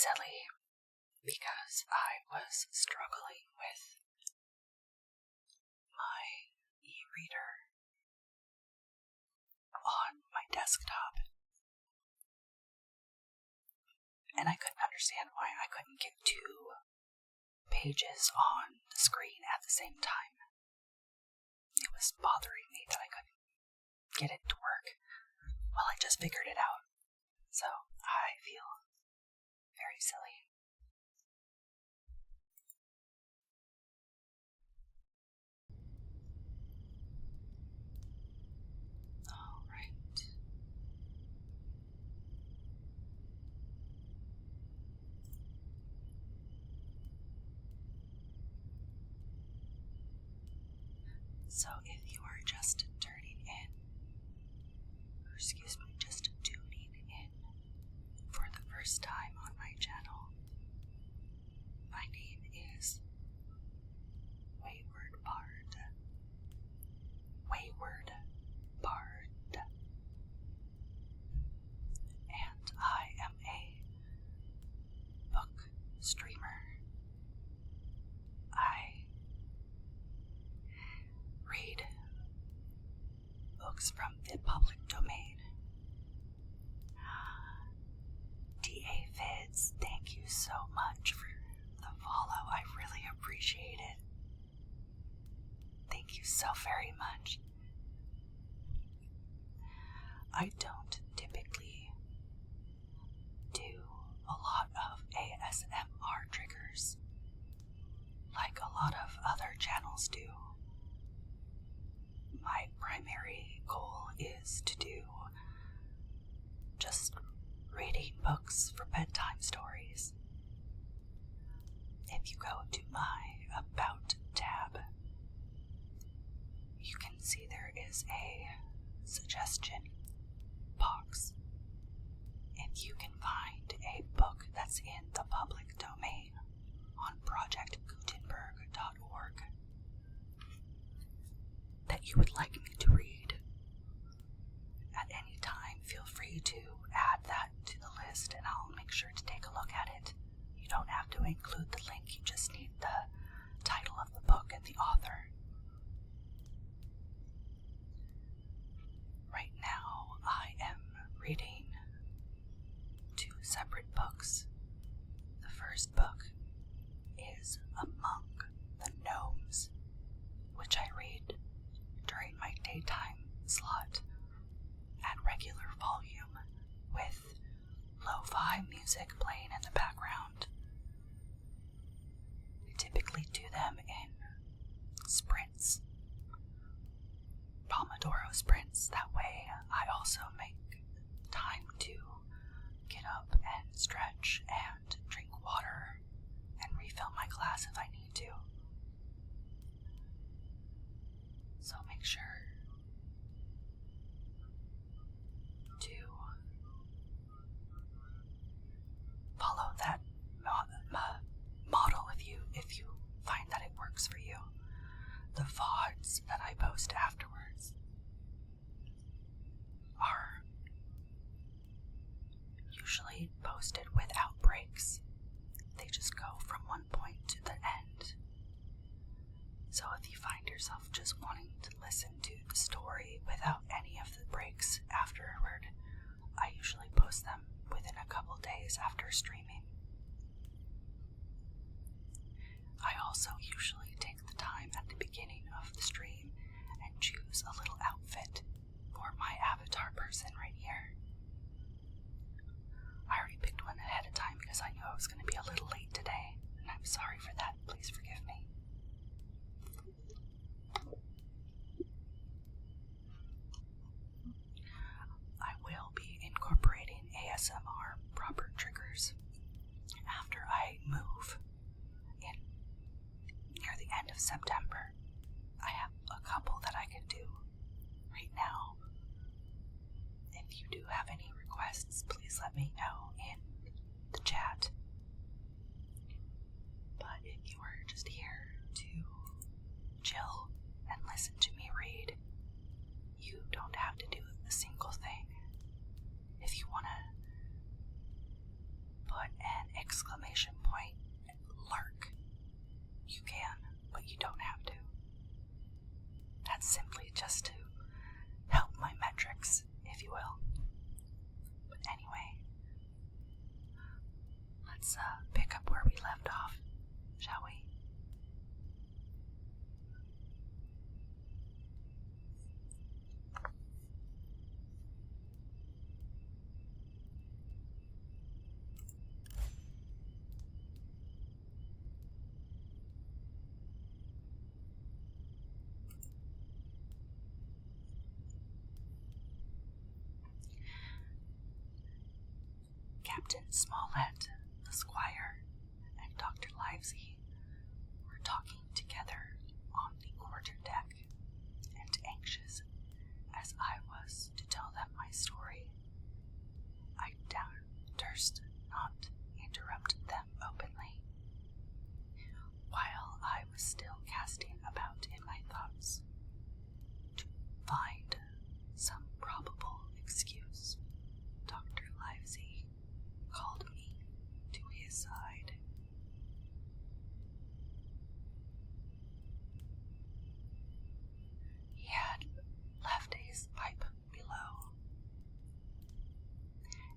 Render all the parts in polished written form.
silly because I was struggling with my e-reader on my desktop, and I couldn't understand why I couldn't get 2 pages on the screen at the same time. It was bothering me that I couldn't get it to work. Well, I just figured it out, so I feel very silly. Alright. So if you are just turning in, or just tuning in for the first time on my channel, my name is Wayward Bard. And I am a book streamer. I read books from the public domain. DA Vids, thank you so much for the follow. I really appreciate it. Thank you so very much. I don't typically do a lot of ASMR triggers like a lot of other channels do. My primary goal is to do just reading books for bedtime stories. If you go to my About tab, you can see there is a suggestion box. If you can find a book that's in the public domain on projectgutenberg.org that you would like me to read at any time, feel free to add that to the list and I'll make sure to take a look at it. You don't have to include the link, you just need the title of the book and the author. Right now, I am reading 2 separate books. The first book is Among the Gnomes, which I read during my daytime slot at regular volume with lo-fi music playing in the background. I typically do them in sprints, Pomodoro sprints. That way I also make time to get up and stretch and drink water and refill my glass if I need to. So make sure to follow that model if you find that it works for you. The VODs that I post afterwards are usually posted without breaks. They just go from one point to the end. So if you find yourself just wanting to listen to the story without any of the breaks afterward, I usually post them within a couple days after streaming. I also usually take the time at the beginning of the stream and choose a little outfit for my avatar person right here. I already picked one ahead of time because I knew I was going to be a little late today, and I'm sorry for that. Please forgive me. I will be incorporating ASMR proper triggers after I move in near the end of September. I have a couple that I can do right now. If you do have any requests, please let me know in the chat. But if you are just here to chill and listen to me read, you don't have to do a single thing. If you want to put an exclamation point, lurk. You can, but you don't have to. That's simply just to help my metrics, if you will. But anyway, let's pick up where we left off, shall we? Captain Smollett, the squire, and Dr. Livesey were talking together on the quarter-deck, and anxious as I was to tell them my story, I durst not interrupt them openly. While I was still casting about in my thoughts to find some probable excuse, Dr. Livesey called me to his side. He had left his pipe below,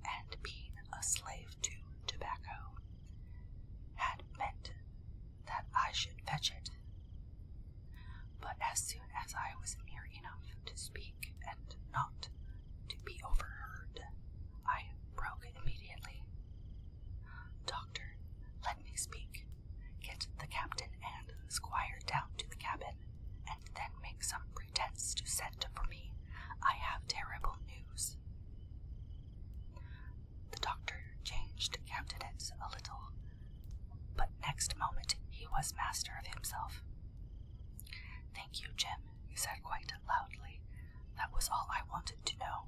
and being a slave to tobacco, had meant that I should fetch it. But as soon as I was near enough to speak and not to be overheard, I broke immediately. Doctor, let me speak. Get the captain and the squire down to the cabin, and then make some pretense to send for me. I have terrible news. The doctor changed countenance a little, but next moment he was master of himself. Thank you, Jim, he said quite loudly. That was all I wanted to know,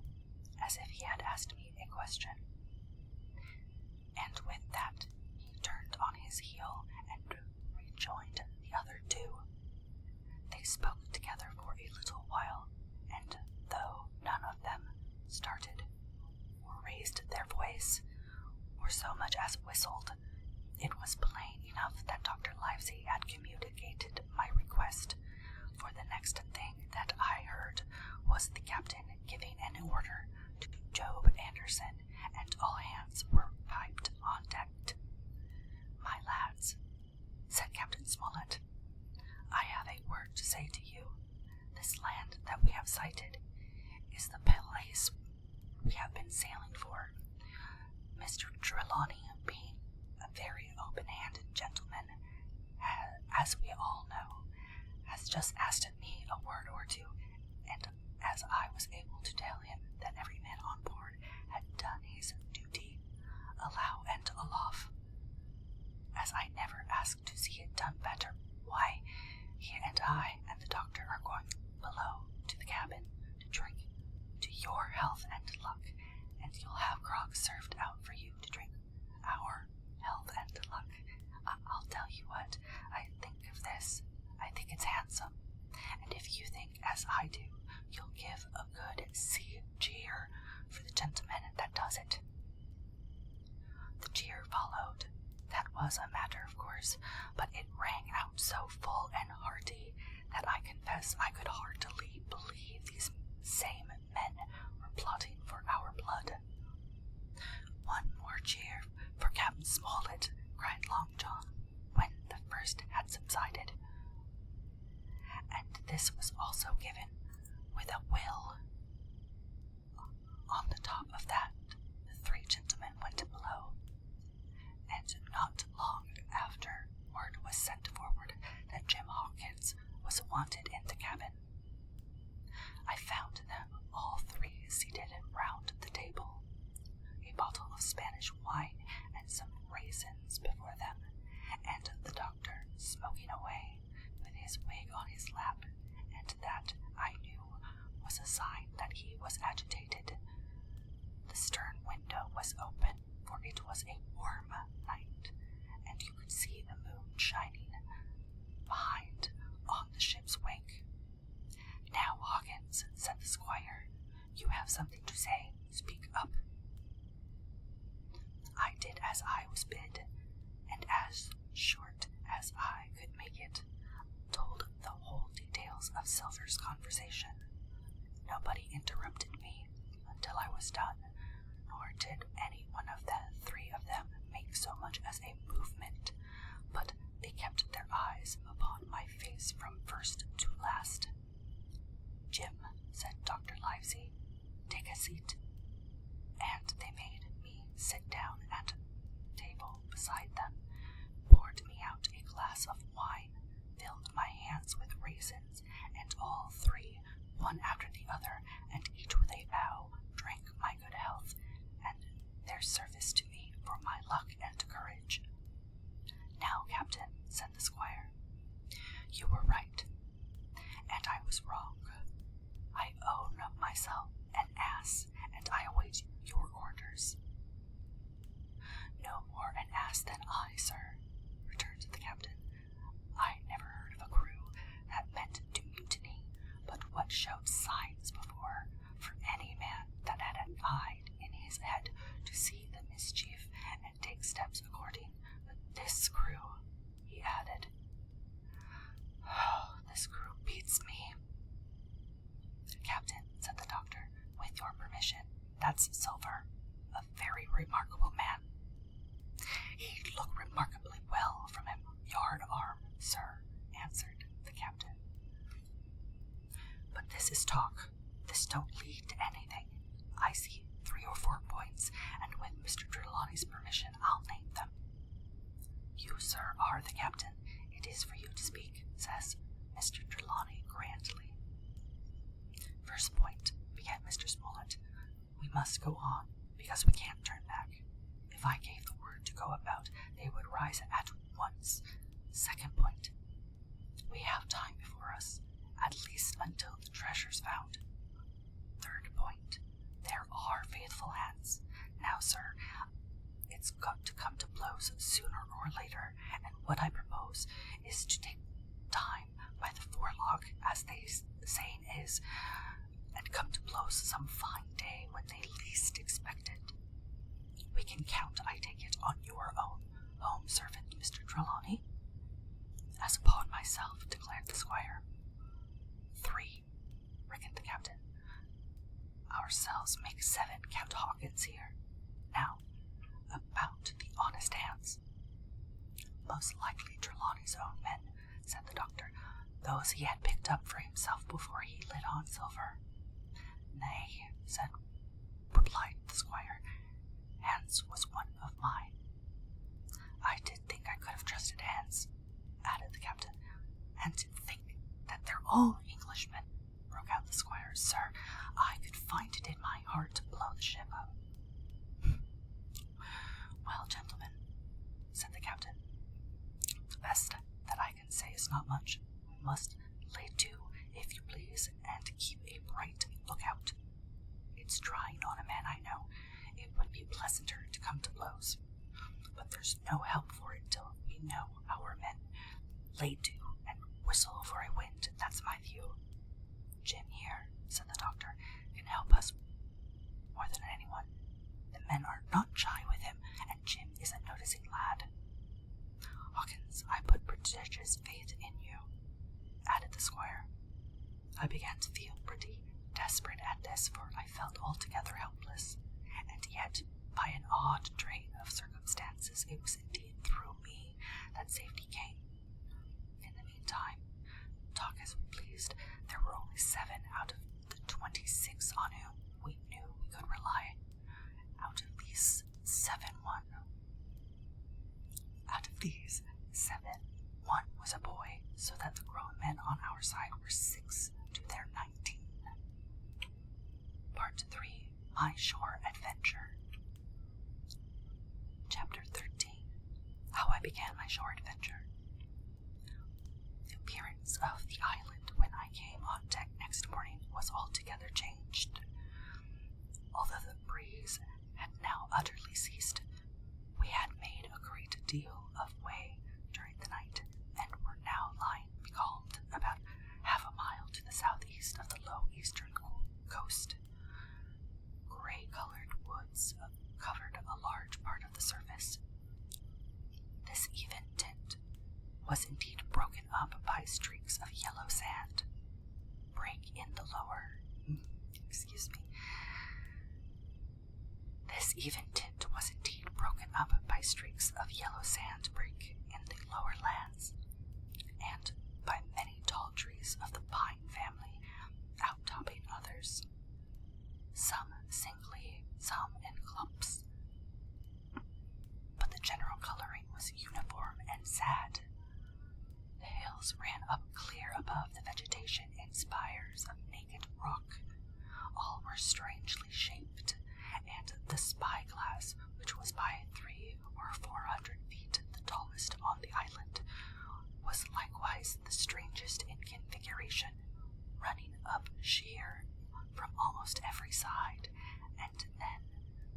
as if he had asked me a question. And with that, he turned on his heel and rejoined the other two. They spoke together for a little while, and though none of them started or raised their voice, or so much as whistled, it was plain enough that Dr. Livesey had communicated my request, for the next thing that I heard was the captain giving an order to Job Anderson, and all hands were piped on deck. My lads, said Captain Smollett, I have a word to say to you. This land that we have sighted is the place we have been sailing for. Mr. Trelawney, being a very open-handed gentleman, as we all know, has just asked me a word or two, and as I was able to tell him that every man on board had done his duty, alow and aloft, as I never asked to see it done better, why, he and I and the doctor are going below to the cabin to drink to your health and luck, and you'll have grog served out for you to drink our health and luck. I'll tell you what I think of this. I think it's handsome, and if you think as I do, you'll give a good sea cheer for the gentleman that does it. The cheer followed. That was a matter of course, but it rang out so full and hearty that I confess I could heartily believe these same men were plotting for our blood. One more cheer for Captain Smollett, cried Long John, when the first had subsided. And this was also given with a will. On the top of that, the three gentlemen went below, and not long after, word was sent forward that Jim Hawkins was wanted in the cabin. I found them all three seated round the table, a bottle of Spanish wine and some raisins before them, and the doctor smoking away with his wig on his lap, and that, I knew, was a sign that he was agitated. The stern window was open, for it was a warm night, and you could see the moon shining behind on the ship's wake. Now, Hawkins, said the squire, you have something to say. Speak up. I did as I was bid, and as short as I could make it, told the whole details of Silver's conversation. Nobody interrupted me until I was done, nor did any one of the three of them make so much as a movement, but they kept their eyes upon my face from first to last. "Jim," said Dr. Livesey, "take a seat." And they made me sit down at a table beside them, poured me out a glass of wine, filled my hands with raisins, and all three, one after the other, and each with a bow, drank my good health, and their service to me for my luck and courage. "Now, Captain," said the squire, "you were right, and I was wrong. I own myself an ass, and I await your orders." "No more an ass than I, sir," returned the captain. "I never heard of a crew that meant to mutiny, but what showed signs before, for any man that had an eye in his head to see the mischief and take steps according. But this crew," he added, "oh, this crew beats me." "Captain," said the doctor, "with your permission, that's Silver, a very remarkable man." "He'd look remarkably well from a yard arm, sir," answered the captain. "But this is talk. This don't lead to anything. I see 3 or 4 points, and with Mr. Trelawney's permission, I'll name them." "You, sir, are the captain. It is for you to speak," says Mr. Trelawney grandly. "First point," began Mr. Smollett. "We must go on, because we can't turn back. If I gave the word to go about, they would rise at once. Second point, we have time before us, at least until the treasure's found. Third point, there are faithful hands. Now, sir, it's got to come to blows sooner or later, and what I propose is to take time by the forelock, as they saying is, and come to blows some fine day when they least expect it. We can count, I take it, on your own home servant, Mr. Trelawney?" "As upon myself," declared the squire. 3, reckoned the captain. "Ourselves make 7, Count Hawkins here. Now, about the honest hands." "Most likely Trelawney's own men," said the doctor, "those he had picked up for himself before he lit on Silver." "Nay," replied the squire, "Hans was one of mine." "I did think I could have trusted Hans," added the captain. "And to think that they're all Englishmen," broke out the squire. "Sir, I could find it in my heart to blow the ship up." "Well, gentlemen," said the captain, "the best that I can say is not much. We must lay to, if you please, and keep a bright lookout. It's trying on a man, I know. It would be pleasanter to come to blows, but there's no help for it till we know our men. Lay to and whistle for a wind, that's my view. Jim here," said the doctor, "can help us more than anyone. The men are not shy with him, and Jim is a noticing lad. Hawkins, I put prodigious faith in you," added the squire. I began to feel pretty desperate at this, for I felt altogether helpless, and yet, by an odd train of circumstances, it was indeed through me that safety came. In the meantime, talk as we pleased, there were only 7 out of the 26 on whom we knew we could rely. Out of these 7, one was a boy, so that the grown men on our side were 6 to their 19. Part 3, My Shore Adventure. Chapter 13, How I Began My Shore Adventure. The appearance of the island when I came on deck next morning was altogether changed. Although the breeze had now utterly ceased, we had made a great deal of way during the night, and were now lying becalmed about half a mile to the southeast of the low eastern coast. Gray-colored woods covered a large part of the surface, by streaks of yellow sand break in the lower lands, and by many tall trees of the pine family outtopping others, some singly, some in clumps. But the general coloring was uniform and sad. The hills ran up clear above the vegetation in spires of naked rock. All were strangely shaped, and the spyglass, which was by 300 or 400 feet the tallest on the island, was likewise the strangest in configuration, running up sheer from almost every side, and then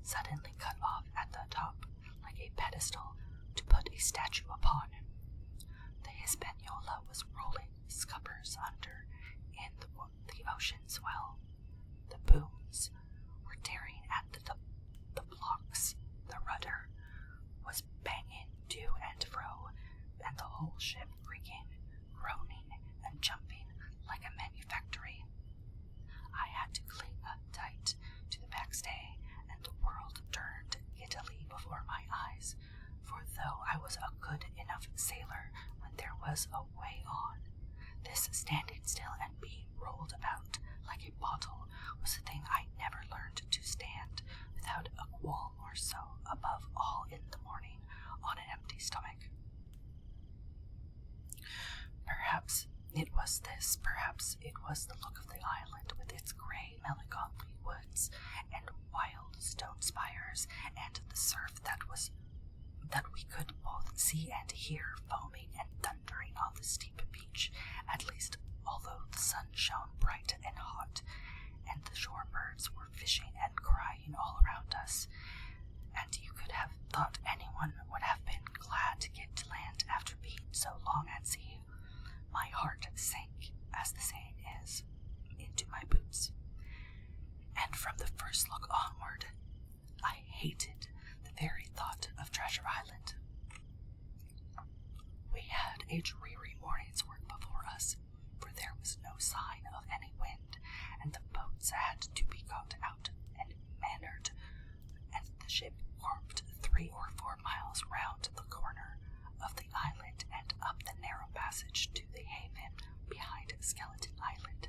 suddenly cut off at the top like a pedestal to put a statue upon. The Hispaniola was rolling scuppers under in the ocean swell. The booms were tearing at the blocks. The rudder was banging to and fro, and the whole ship creaking, groaning, and jumping like a manufactory. I had to cling up tight to the backstay, and the world turned giddily before my eyes, for though I was a good enough sailor when there was a way on, this standing still and being rolled about like a bottle was a thing I never learned to stand without a qualm or so, above all in the morning on an empty stomach. Perhaps it was this, perhaps it was the look of the island with its gray, melancholy woods and wild stone spires, and the surf that we could both see and hear foaming and thundering on the steep beach, at least although the sun shone bright and hot, and the shore birds were fishing and crying all around us, and you could have thought anyone would have been glad to get to land after being so long at sea. My heart sank, as the saying is, into my boots, and from the first look onward, I hated the very thought of Treasure Island. We had a dreary morning's work before us, for there was no sign of any wind, and the boats had to be got out and mannered, and the ship warped 3 or 4 miles round the corner of the island and up the narrow passage to the haven behind Skeleton Island.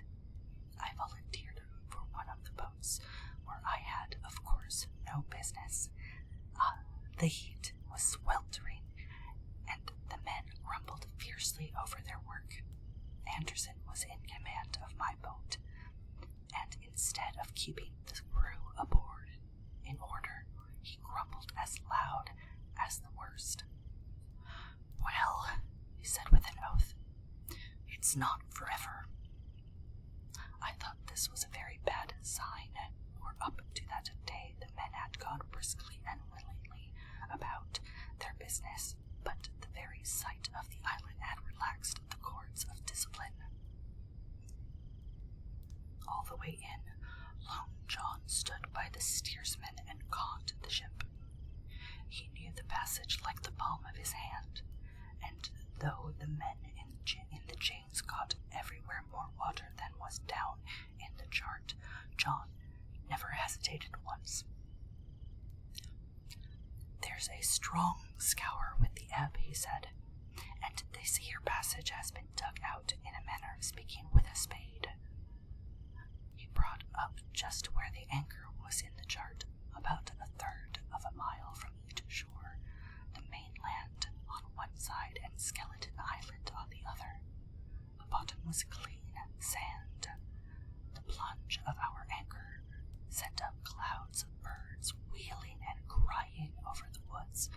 I volunteered for one of the boats, where I had, of course, no business. The heat was sweltering, and the men grumbled fiercely over their work. Anderson was in command of my boat, and instead of keeping the crew aboard in order, he grumbled as loud as the worst. "Well," he said with an oath, "it's not forever." I thought this was a very bad sign, for up to that day the men had gone briskly and willingly about their business, but the very sight of the island had relaxed the cords of discipline. All the way in, Long John stood by the steersman and conned the ship. He knew the passage like the palm of his hand, and though the men in the chains got everywhere more water than was down in the chart, John never hesitated once. "There's a strong scour with the ebb," he said, "and this here passage has been dug out in a manner of speaking with a spade." He brought up just where the anchor was in the chart, about 1/3 of a mile from each shore, the mainland on one side and Skeleton Island on the other. The bottom was clean sand. The plunge of our anchor sent up clouds of birds wheeling and crying over the woods,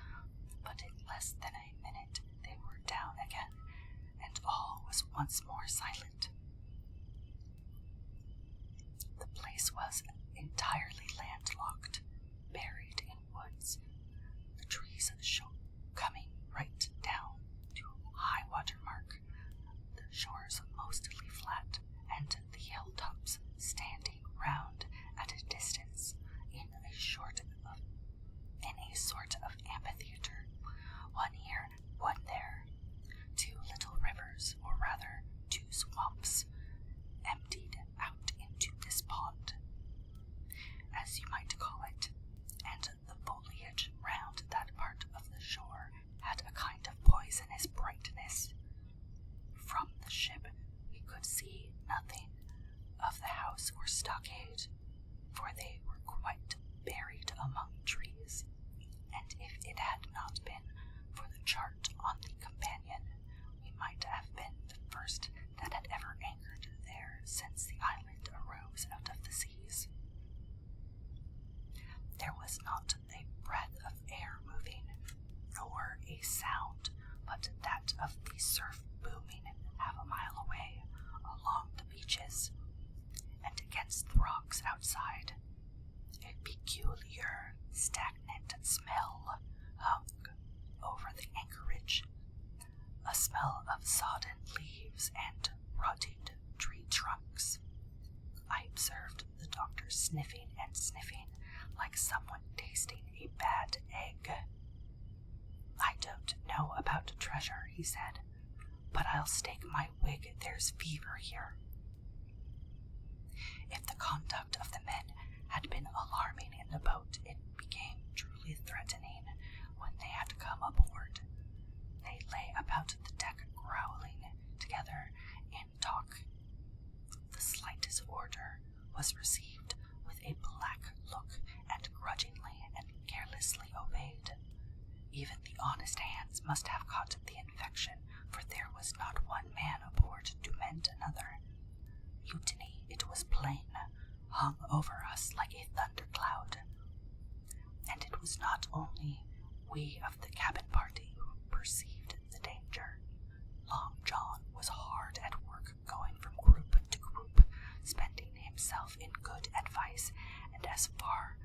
but in less than a minute they were down again, and all was once more silent. The place was entirely landlocked, buried in woods, the trees coming right down to high water mark, the shores mostly flat, and the hilltops standing round at a distance in a sort of amphitheater, one here, one there. 2 little rivers, or rather 2 swamps, emptied out into this pond, as you might call it, and the foliage round that part of the sodden leaves and rotting tree trunks. I observed the doctor sniffing and sniffing like someone tasting a bad egg. I don't know about treasure, he said, but I'll stake my wig there's fever here. If the conduct of the men had been alarming in the boat, it became truly threatening when they had come aboard. They lay about the deck growling together in talk. The slightest order was received with a black look and grudgingly and carelessly obeyed. Even the honest hands must have caught the infection, for there was not one man aboard to mend another. Mutiny, it was plain, hung over us like a thundercloud. And it was not only we of the cabin party who perceived the danger. Long John was hard at work, going from group to group, spending himself in good advice, and as for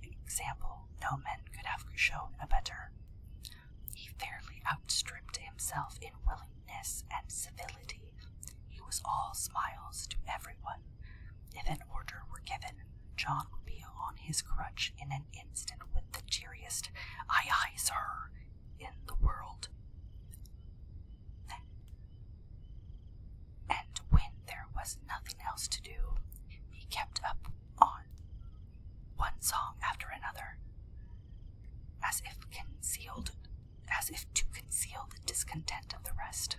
example, no man could have shown a better. He fairly outstripped himself in willingness and civility. He was all smiles to everyone. If an order were given, John would be on his crutch in an instant with the cheeriest "Aye, aye, sir" in the world. And when there was nothing else to do, he kept up on one song after another, as if to conceal the discontent of the rest.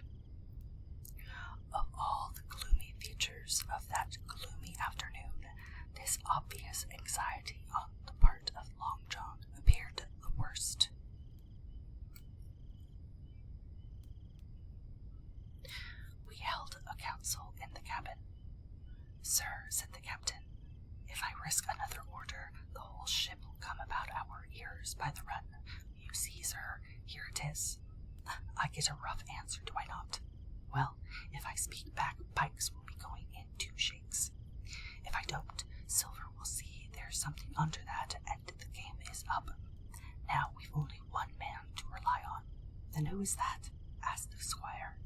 Of all the gloomy features of that gloomy afternoon, this obvious anxiety on the part of Long John appeared the worst. We held a council in the cabin. "Sir," said the captain, "if I risk another order, the whole ship will come about our ears by the run. You see, sir, here it is. I get a rough answer, do I not? Well, if I speak back, Pikes will be going in 2 shakes. If I don't, Silver will see there's something under that, and the game is up. Now we've only one man to rely on." "Then who is that?" asked the squire.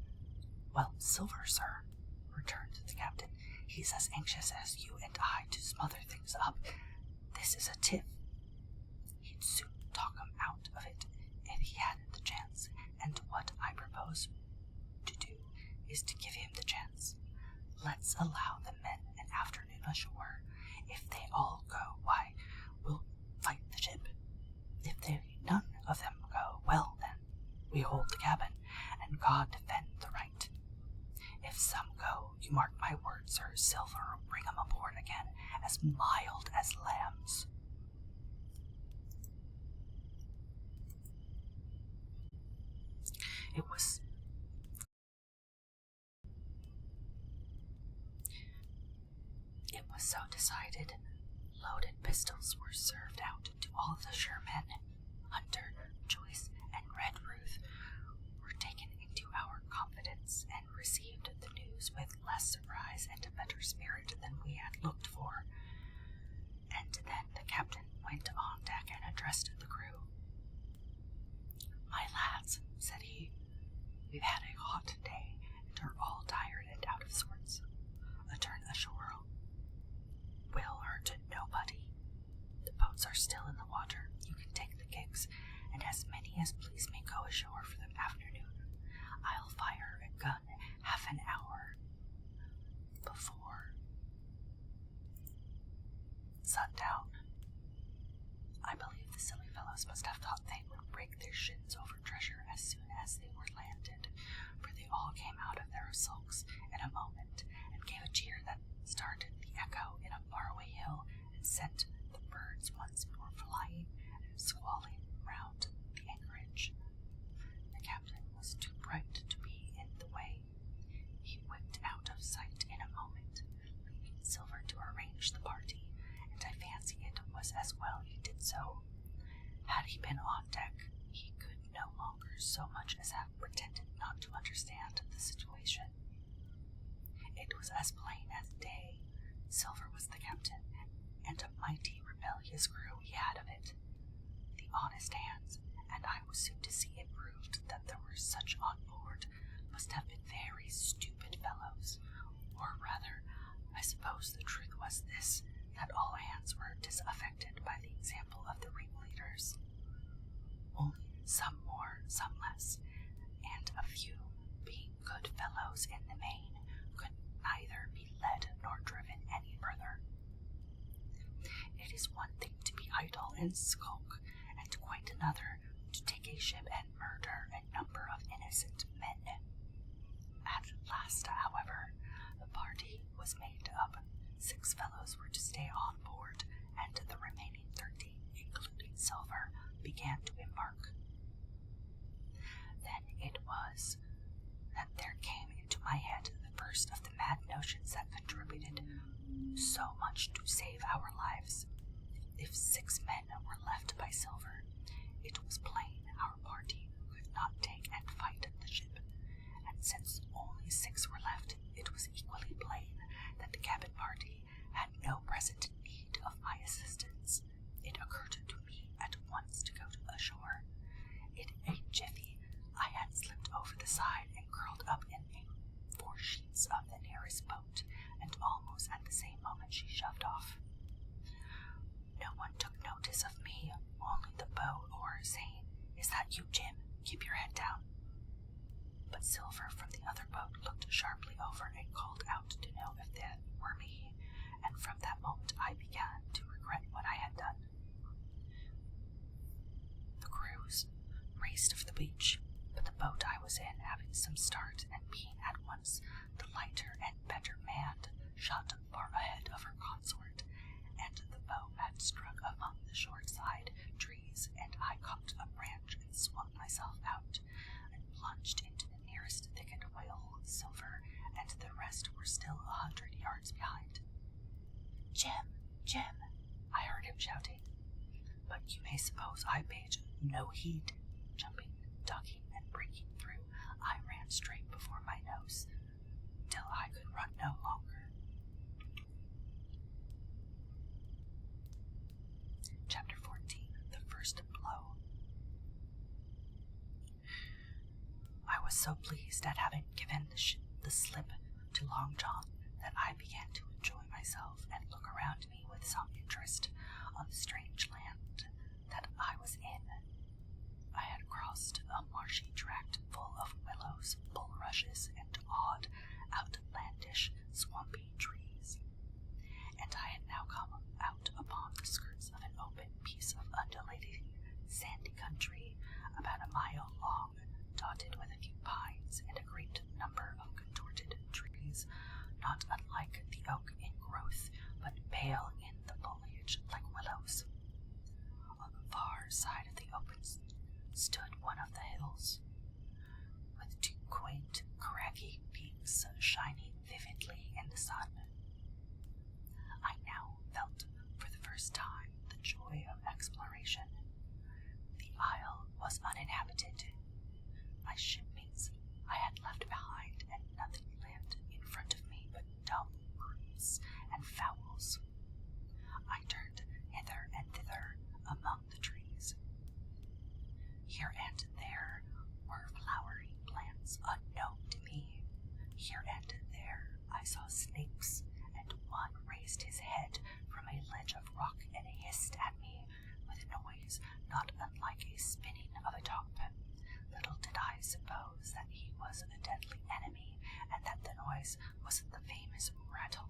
"Well, Silver, sir," returned the captain. "He's as anxious as you and I to smother things up. This is a tiff. He'd soon talk him out of it if he had the chance, and what I propose to do is to give him the chance. Let's allow the men an afternoon ashore. If they all go, why, we'll fight the ship. If none of them go, well, then, we hold the cabin, and God defend the right. If some go, you mark my word, sir, Silver will bring 'em aboard again, as mild as lambs." It was so decided. Loaded pistols were served out to all the Shermen. Hunter, Joyce, and Redruth were taken into our confidence and received the news with less surprise and a better spirit than we had looked for. And then the captain went on deck and addressed the crew. "My lads," said he, "we've had a hot day and are all tired and out of sorts. A turn ashore will hurt nobody. The boats are still in the water. You can take the gigs, and as many as please may go ashore for the afternoon. I'll fire a gun half an hour before sundown." I believe the silly fellows must have thought they would break their shins over treasure as soon as they were landed, for they all came out of their sulks in a moment and gave a cheer that started the echo in a faraway hill and sent the birds once more flying and squalling round the anchorage. The captain was too bright to be in the way. He whipped out of sight in a moment, leaving Silver to arrange the party, and I fancy it was as well he did so. Had he been on deck, he could no longer so much as have pretended not to understand the situation. It was as plain as day. Silver was the captain, and a mighty rebellious crew he had of it. The honest hands, and I was soon to see it proved that there were such on and skulk, and quite another to take a ship and murder a number of innocent men. At last, however, the party was made up. 6 fellows were to stay on board, and the remaining 13, including Silver, began to embark. Then it was that there came into my head the first of the mad notions that contributed so much to save our lives. If 6 men were left by Silver, it was plain our party could not take and fight the ship, and since only 6 were left, it was equally plain that the cabin party had no present need of my assistance. It occurred to me at once to go ashore. In a jiffy, I had slipped over the side and curled up in the 4 sheets of the nearest boat, and almost at the same moment she shoved off. No one took notice of me, only the bow oar saying, "Is that you, Jim? Keep your head down." But Silver from the other boat looked sharply over and called out to know if that were me, and from that moment I began to regret what I had done. The crews raced for the beach, but the boat I was in, having some start and being at once the lighter and better manned, shot far ahead of her consort, and the bow had struck among the short side trees, and I caught a branch and swung myself out, and plunged into the nearest thicket while Silver and the rest were still 100 yards behind. "Jim! Jim!" I heard him shouting, but you may suppose I paid no heed. Jumping, ducking, and breaking through, I ran straight before my nose, till I could run no longer. Chapter 14. The First Blow. I was so pleased at having given the slip to Long John that I began to enjoy myself and look around me with some interest on the strange land that I was in. I had crossed a marshy tract full of willows, bulrushes, and odd, outlandish, swampy trees, and I had now come out upon the skirts of an open piece of undulating, sandy country about a mile long, dotted with a few pines and a great number of contorted trees, not unlike the oak in growth, but pale in the foliage like willows. On the far side of the open stood one of the hills, with 2 quaint, craggy peaks shining vividly in the sun. I now felt for the first time the joy of exploration. The isle was uninhabited. My shipmates I had left behind, and nothing lived in front of me but dumb brutes and fowls. I turned hither and thither among the trees. Here and there were flowering plants unknown to me. Here and there I saw snakes, and one raised his head from a ledge of rock and hissed at me with a noise not unlike a spinning of a top. Little did I suppose that he was a deadly enemy, and that the noise was the famous rattle.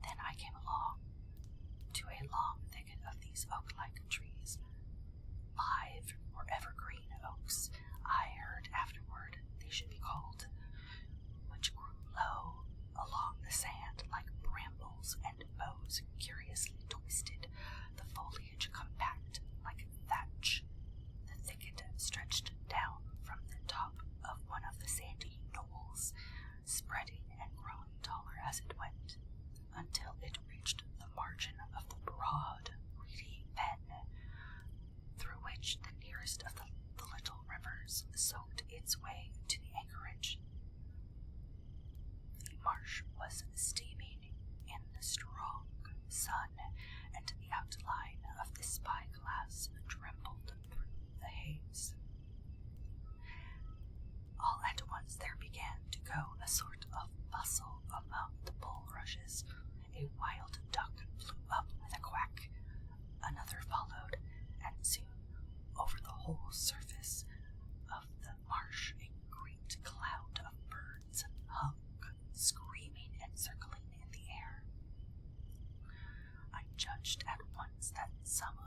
Then I came along to a long thicket of these oak-like trees. 5 were evergreen oaks, I heard afterward they should be called, which grew low along the sand like brambles and boughs curiously twisted, the foliage compact like thatch. The thicket stretched down from the top of one of the sandy knolls, spreading and growing taller as it went, until it reached the margin of the broad, reedy fen, through which the nearest of the little rivers soaked its way to the anchorage. The marsh was steaming in the strong sun, and the outline of the spyglass trembled through the haze. All at once there began to go a sort of bustle among the bulrushes. A wild duck flew up with a quack. Another followed, and soon over the whole surface of the marsh a great cloud of birds hung, screaming and circling in the air. I judged at once that some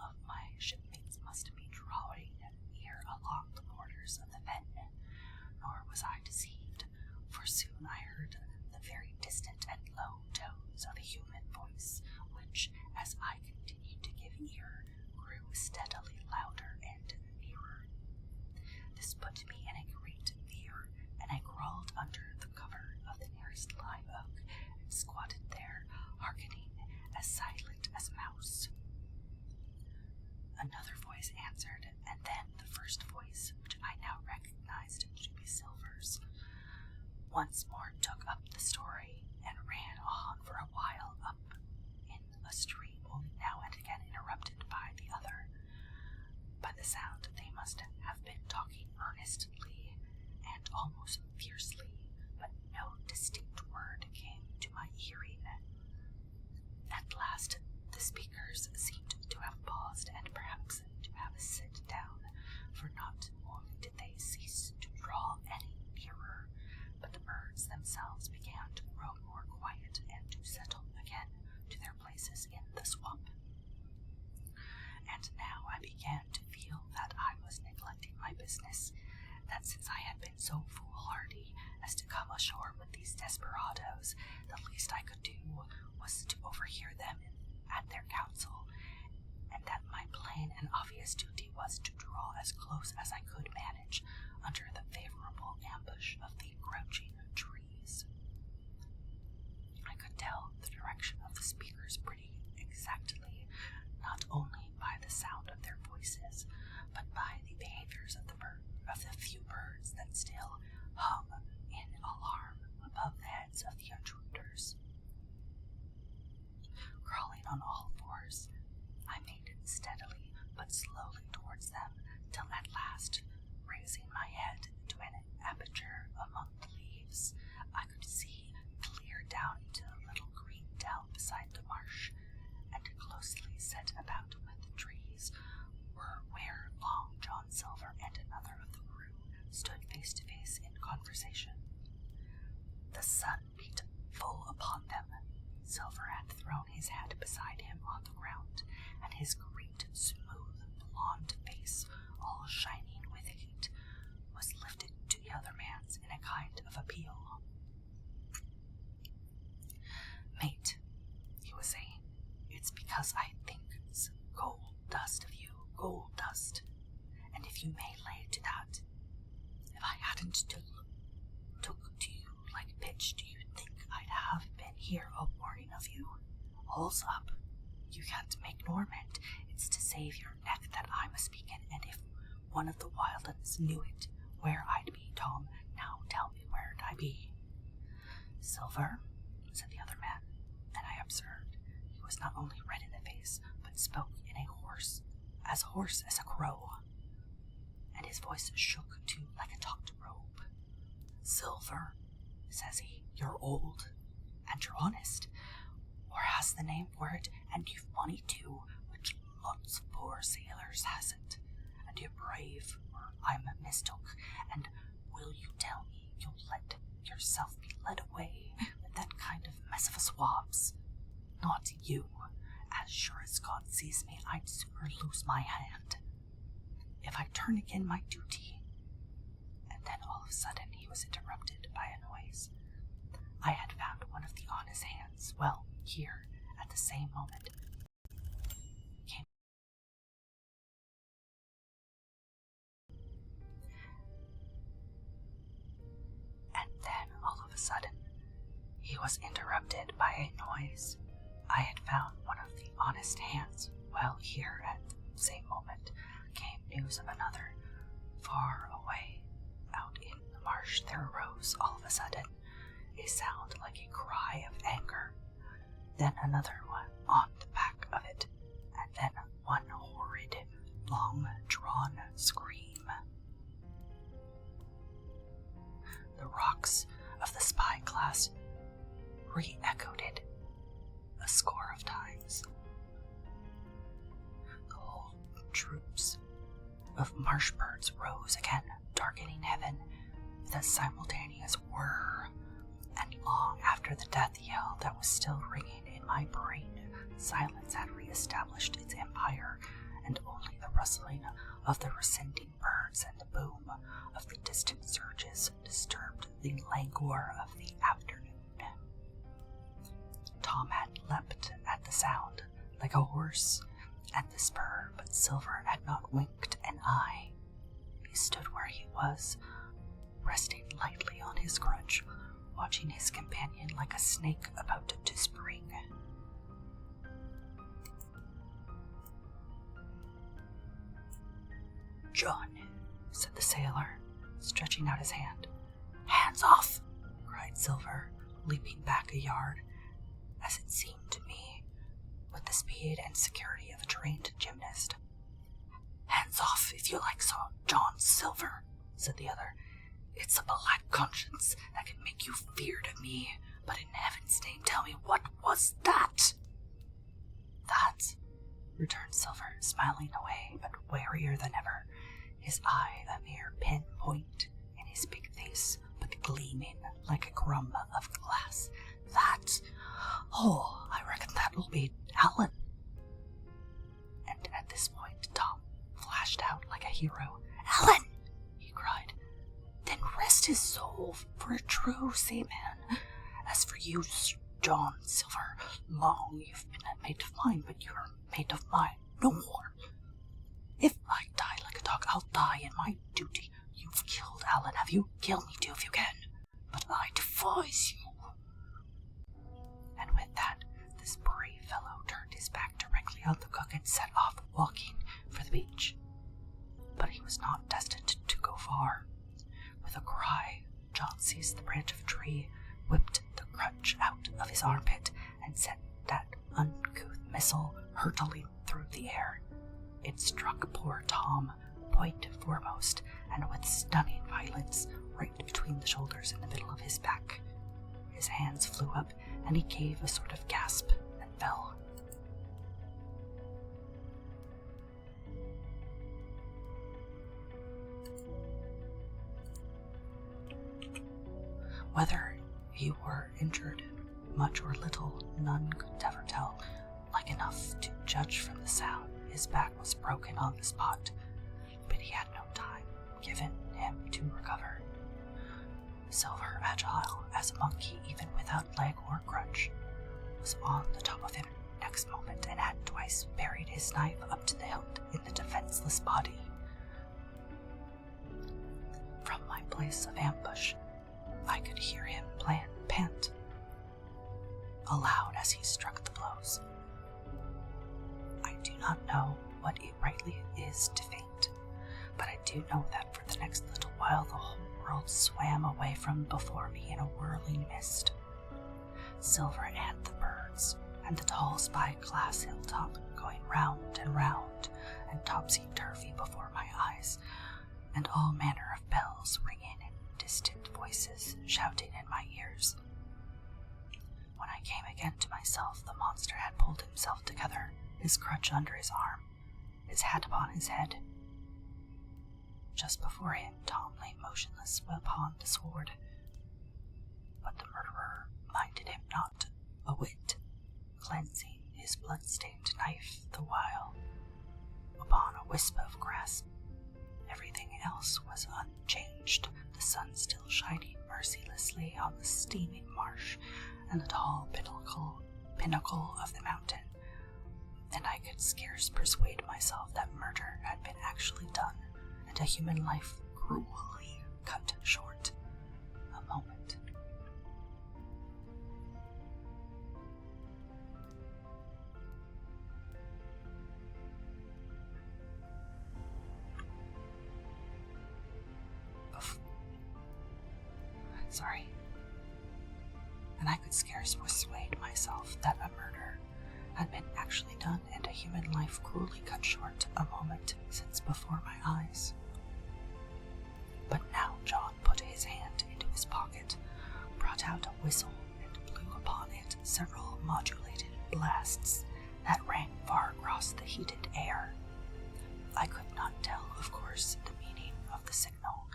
waters of the fen. Nor was I deceived, for soon I heard the very distant and low tones of a human voice, which, as I continued to give ear, grew steadily louder and nearer. This put me in a great fear, and I crawled under the cover of the nearest live oak and squatted there, hearkening, as silent as a mouse. Another voice answered, and then the first voice, which I now recognized to be Silver's, once more took up the story and ran on for a while up in a stream, only now and again interrupted by the other. By the sound, they must have been talking earnestly and almost fiercely, but no distinct word came to my hearing. At last, the speakers seemed to have paused and perhaps to have sit down, for not only did they cease to draw any nearer, but the birds themselves began to grow more quiet and to settle again to their places in the swamp. And now I began to feel that I was neglecting my business, that since I had been so foolhardy as to come ashore with these desperadoes, the least I could do was to overhear them at their council, and that my plain and obvious duty was to draw as close as I could manage under the favorable ambush of the crouching trees. I could tell the direction of the speakers pretty exactly, not only by the sound of their voices, but by the behaviors of the few birds that still hung in alarm above the heads of the intruders. Crawling on all fours, I made steadily but slowly towards them, till at last, raising my head to an aperture among the leaves, I could see clear down into a little green dell beside the marsh, and closely set about with the trees were where Long John Silver and another of the crew stood face to face in conversation. The sun beat full upon them. Silver had thrown his head beside him on the ground, and his great, smooth, blonde face, all shining with heat, was lifted to the other man's in a kind of appeal. "Mate," he was saying, "it's because I think gold dust of you, gold dust. And if you may lay to that, if I hadn't took to you like pitch, do you think I'd have been here a warning of you? All's up. You can't make nor mend. It's to save your neck that I'm a speaking, and if one of the wild uns knew it, where I'd be, Tom. Now tell me where'd I be?" "Silver," said the other man, and I observed he was not only red in the face, but spoke in a hoarse as a crow, and his voice shook too like a taut robe. "Silver," says he, "you're old, and you're honest, or has the name for it, and you've money too, which lots of poor sailors hasn't, and you're brave, or I'm mistook, and will you tell me you'll let yourself be led away with that kind of mess of swabs? Not you. As sure as God sees me, I'd sooner lose my hand. If I turn again my duty—" And then all of a sudden he was interrupted by a noise. I had found one of the honest hands. Well, here, at the same moment, came and then all of a sudden he was interrupted by a noise. I had found one of the honest hands. Well, here at the same moment came news of another. Far away, out in the marsh, there arose all of a sudden a sound like a cry of anger, then another one on the back of it, and then one horrid, long-drawn scream. The rocks of the spyglass re-echoed it a score of times. The whole troops of marsh birds rose again, darkening heaven with a simultaneous whir, and long after the death yell that was still ringing in my brain, silence had re-established its empire, and only the rustling of the rescinding birds and the boom of the distant surges disturbed the languor of the afternoon. Tom had leapt at the sound like a horse at the spur, but Silver had not winked an eye. He stood where he was, resting lightly on his crutch, watching his companion like a snake about to spring. "John," said the sailor, stretching out his hand. "Hands off!" cried Silver, leaping back a yard, as it seemed to me, with the speed and security of a trained gymnast. "Hands off, if you like so, John Silver," said the other. "It's a black conscience that can make you feared of me, but in heaven's name tell me, what was that?" "That," returned Silver, smiling away, but warier than ever, his eye a mere pin-point in his big face, but gleaming like a crumb of glass. Oh, I reckon that'll be Alan." And at this point, Tom flashed out like a hero. "Alan!" he cried. "Then rest his soul for a true seaman. As for you, John Silver, long you've been a mate of mine, but you're a mate of mine no more. If I die like a dog, I'll die in my duty. You've killed Alan, have you? Kill me too if you can, but I defies you." And with that, this brave fellow turned his back directly on the cook and set off walking for the beach. But he was not destined to go far. With a cry, John seized the branch of a tree, whipped the crutch out of his armpit, and sent that uncouth missile hurtling through the air. It struck poor Tom, point foremost, and with stunning violence, right between the shoulders in the middle of his back. His hands flew up, and he gave a sort of gasp and fell. Whether he were injured, much or little, none could ever tell. Like enough to judge from the sound, his back was broken on the spot, but he had no time given him to recover. Silver, agile as a monkey even without leg or crutch, was on the top of him next moment and had twice buried his knife up to the hilt in the defenseless body. From my place of ambush, I could hear him pant aloud as he struck the blows. I do not know what it rightly is to faint, but I do know that for the next little while the whole world swam away from before me in a whirling mist. Silver and the birds, and the tall spyglass hilltop going round and topsy-turvy before my eyes, and all manner of bells ringing and distant voices shouting in my ears. When I came again to myself, the monster had pulled himself together, his crutch under his arm, his hat upon his head. Just before him, Tom lay motionless upon the sward, but the murderer minded him not a whit, cleansing his blood-stained knife the while upon a wisp of grass. Everything else was unchanged, the sun still shining mercilessly on the steaming marsh and the tall pinnacle of the mountain, and I could scarce persuade myself that murder had been actually done, and a human life cruelly cut short. A moment. And I could scarce persuade myself that a murder had been actually done and a human life cruelly cut short a moment since before my eyes. But now John put his hand into his pocket, brought out a whistle, and blew upon it several modulated blasts that rang far across the heated air. I could not tell, of course, the meaning of the signal,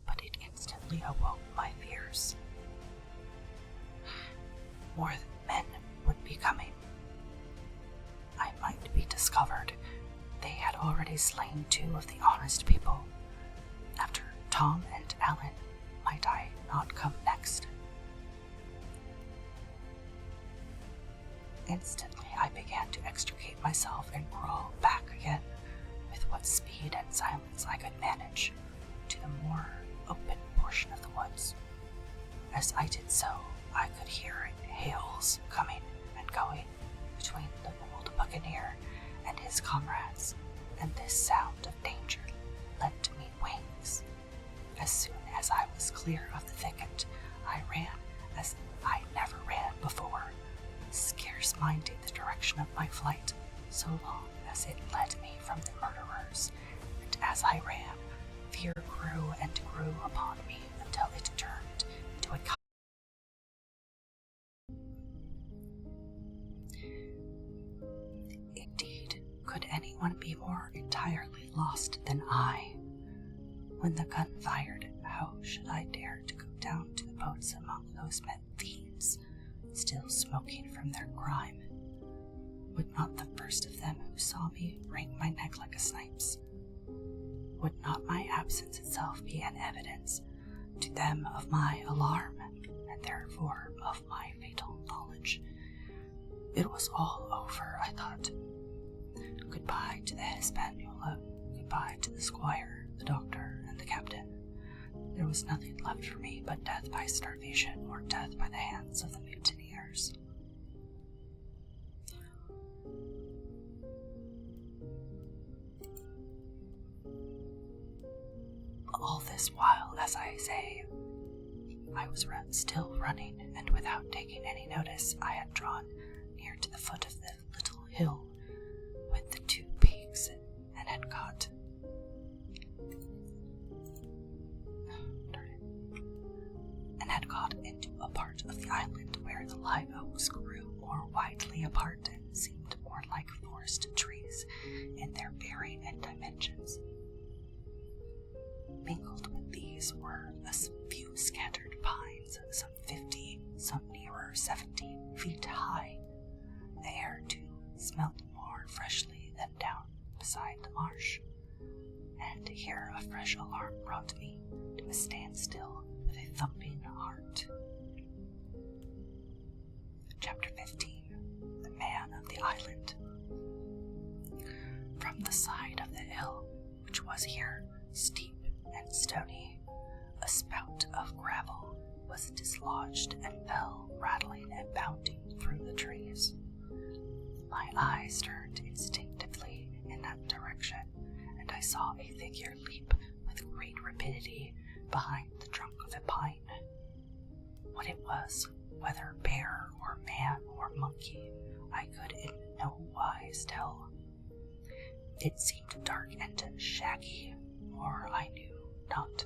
but it instantly awoke my fears. More men would be coming. I might be discovered. They had already slain 2 of the honest people. After Tom and Alan, might I not come next? Instantly, I began to extricate myself and crawl back again, with what speed and silence I could manage, to the more open portion of the woods. As I did so, I could hear hails coming and going between the old buccaneer and his comrades, and this sound of danger lent me wings. As soon as I was clear of the thicket, I ran as I never ran before, scarce minding the direction of my flight, so long as it led me from the murderers, and as I ran, fear grew and grew upon me until it turned into a Indeed, could anyone be more entirely lost than I? When the gun fired, how should I dare to go down to the boats among those men fiends, still smoking from their crime? Would not the first of them who saw me wring my neck like a snipe's? Would not my absence itself be an evidence to them of my alarm, and therefore of my fatal knowledge? It was all over, I thought. Goodbye to the Hispaniola, goodbye to the squire, the doctor, and the captain. There was nothing left for me but death by starvation or death by the hands of the mutineers. All this while, as I say, I was still running, and without taking any notice, I had drawn near to the foot of the little hill with the two peaks, and had got into a part of the island where the live oaks grew more widely apart and seemed more like forest trees in their bearing and dimensions. Mingled with these were a few scattered pines, some 50, some nearer 17 feet high. The air, too, smelt more freshly than down beside the marsh, and here a fresh alarm brought me to a standstill with a thumping heart. Chapter 15. The Man of the Island. From the side of the hill, which was here steep and stony, a spout of gravel was dislodged and fell rattling and bounding through the trees. My eyes turned instinctively in that direction, and I saw a figure leap with great rapidity behind the trunk of a pine. What it was, whether bear or man or monkey, I could in no wise tell. It seemed dark and shaggy, or I knew not,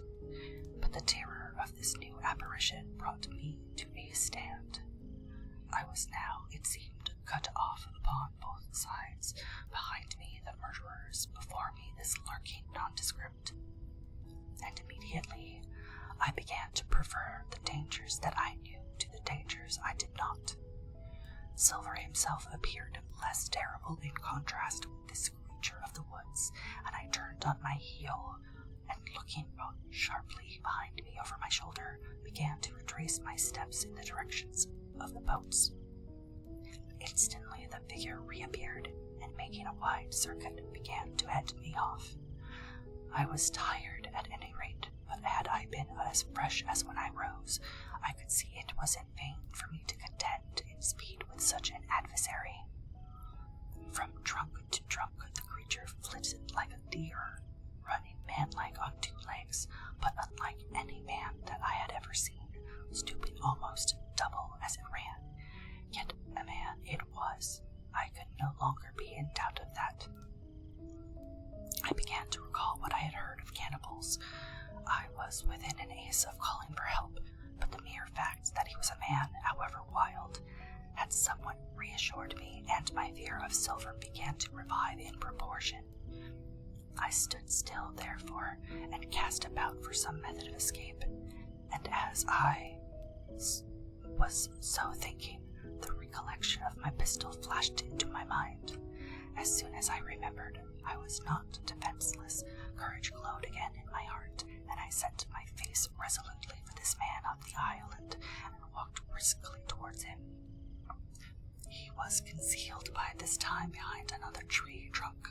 but the terror of this new apparition brought me to a stand. I was now, it seemed, cut off upon both sides, behind me the murderers, before me this lurking nondescript, and immediately I began to prefer the dangers that I knew to the dangers I did not. Silver himself appeared less terrible in contrast with this creature of the woods, and I turned on my heel, and looking sharply behind me over my shoulder, began to retrace my steps in the directions of the boats. Instantly the figure reappeared, and making a wide circuit, began to head me off. I was tired at any rate, but had I been as fresh as when I rose, I could see it was in vain for me to contend in speed with such an adversary. From trunk to trunk the creature flitted like a deer, running man-like on two legs, but unlike any man that I had ever seen, stooping almost double as it ran. Yet a man it was. I could no longer be in doubt of that. I began to recall what I had heard of cannibals. I was within an ace of calling for help, but the mere fact that he was a man, however wild, had somewhat reassured me, and my fear of Silver began to revive in proportion. I stood still, therefore, and cast about for some method of escape, and as I was so thinking, the recollection of my pistol flashed into my mind. As soon as I remembered I was not defenseless, courage glowed again in my heart, and I I set my face resolutely for this man up the island and walked briskly towards him. He was concealed by this time behind another tree trunk,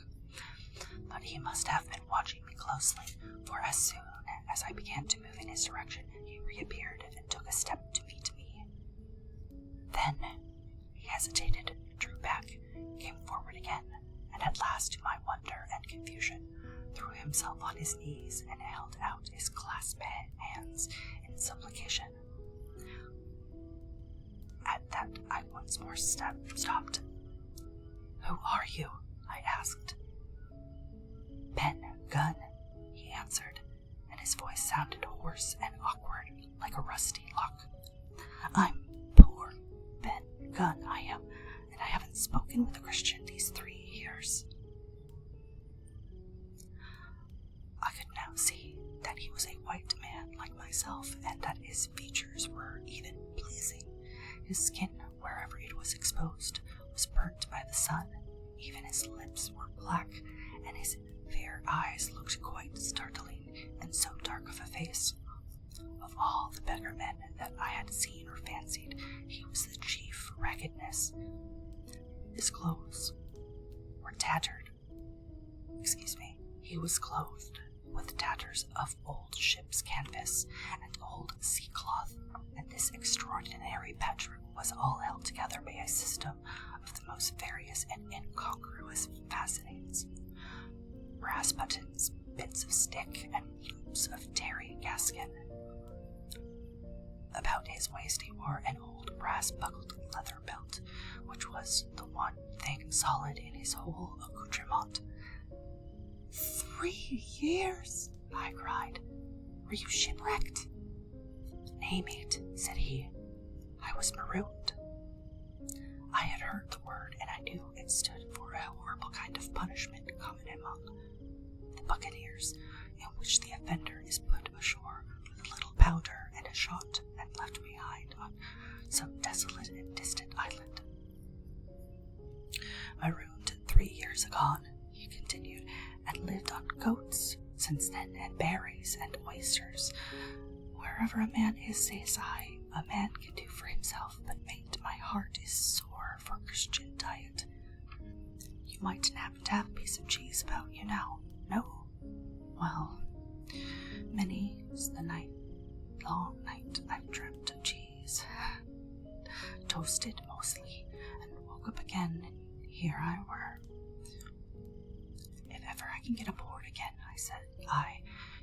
but he must have been watching me closely, for as soon as I began to move in his direction, he reappeared and took a step to meet me. Then he hesitated, drew back, came forward again, and at last, to my wonder and confusion, threw himself on his knees and held out his clasped hands in supplication. At that, I once more stopped. "Who are you?" I asked. "Ben Gunn," he answered, and his voice sounded hoarse and awkward, like a rusty lock. "I'm poor Ben Gunn, I am, and I haven't spoken with a Christian these 3 years." I could now see that he was a white man like myself, and that his features were even pleasing. His skin, wherever it was exposed, was burnt by the sun. Even his lips were black, and his fair eyes looked quite startling in so dark of a face. Of all the beggar men that I had seen or fancied, he was the chief raggedness. His clothes were tattered. He was clothed with tatters of old ship's canvas and old sea cloth, and this extraordinary patchwork was all held together by a system of the most various and incongruous fastenings. Brass buttons, bits of stick, and loops of tarry gaskin. About his waist he wore an old brass-buckled leather belt, which was the one thing solid in his whole accoutrement. 3 years, I cried. Were you shipwrecked? Nay, mate, said he. I was marooned. I had heard the word, and I knew it stood for a horrible kind of punishment common among the buccaneers, in which the offender is put ashore with a little powder and a shot and left behind on some desolate and distant island. Marooned 3 years agone, he continued, and lived on goats since then, and berries and oysters. Wherever a man is, says I, a man can do for himself, but mate, my heart is sore for Christian diet. You mightn't happen to have a piece of cheese about you now, no? Well, many's the long night I've dreamt of cheese. Toasted mostly, and woke up again, and here I were. If ever I can get aboard again, I said,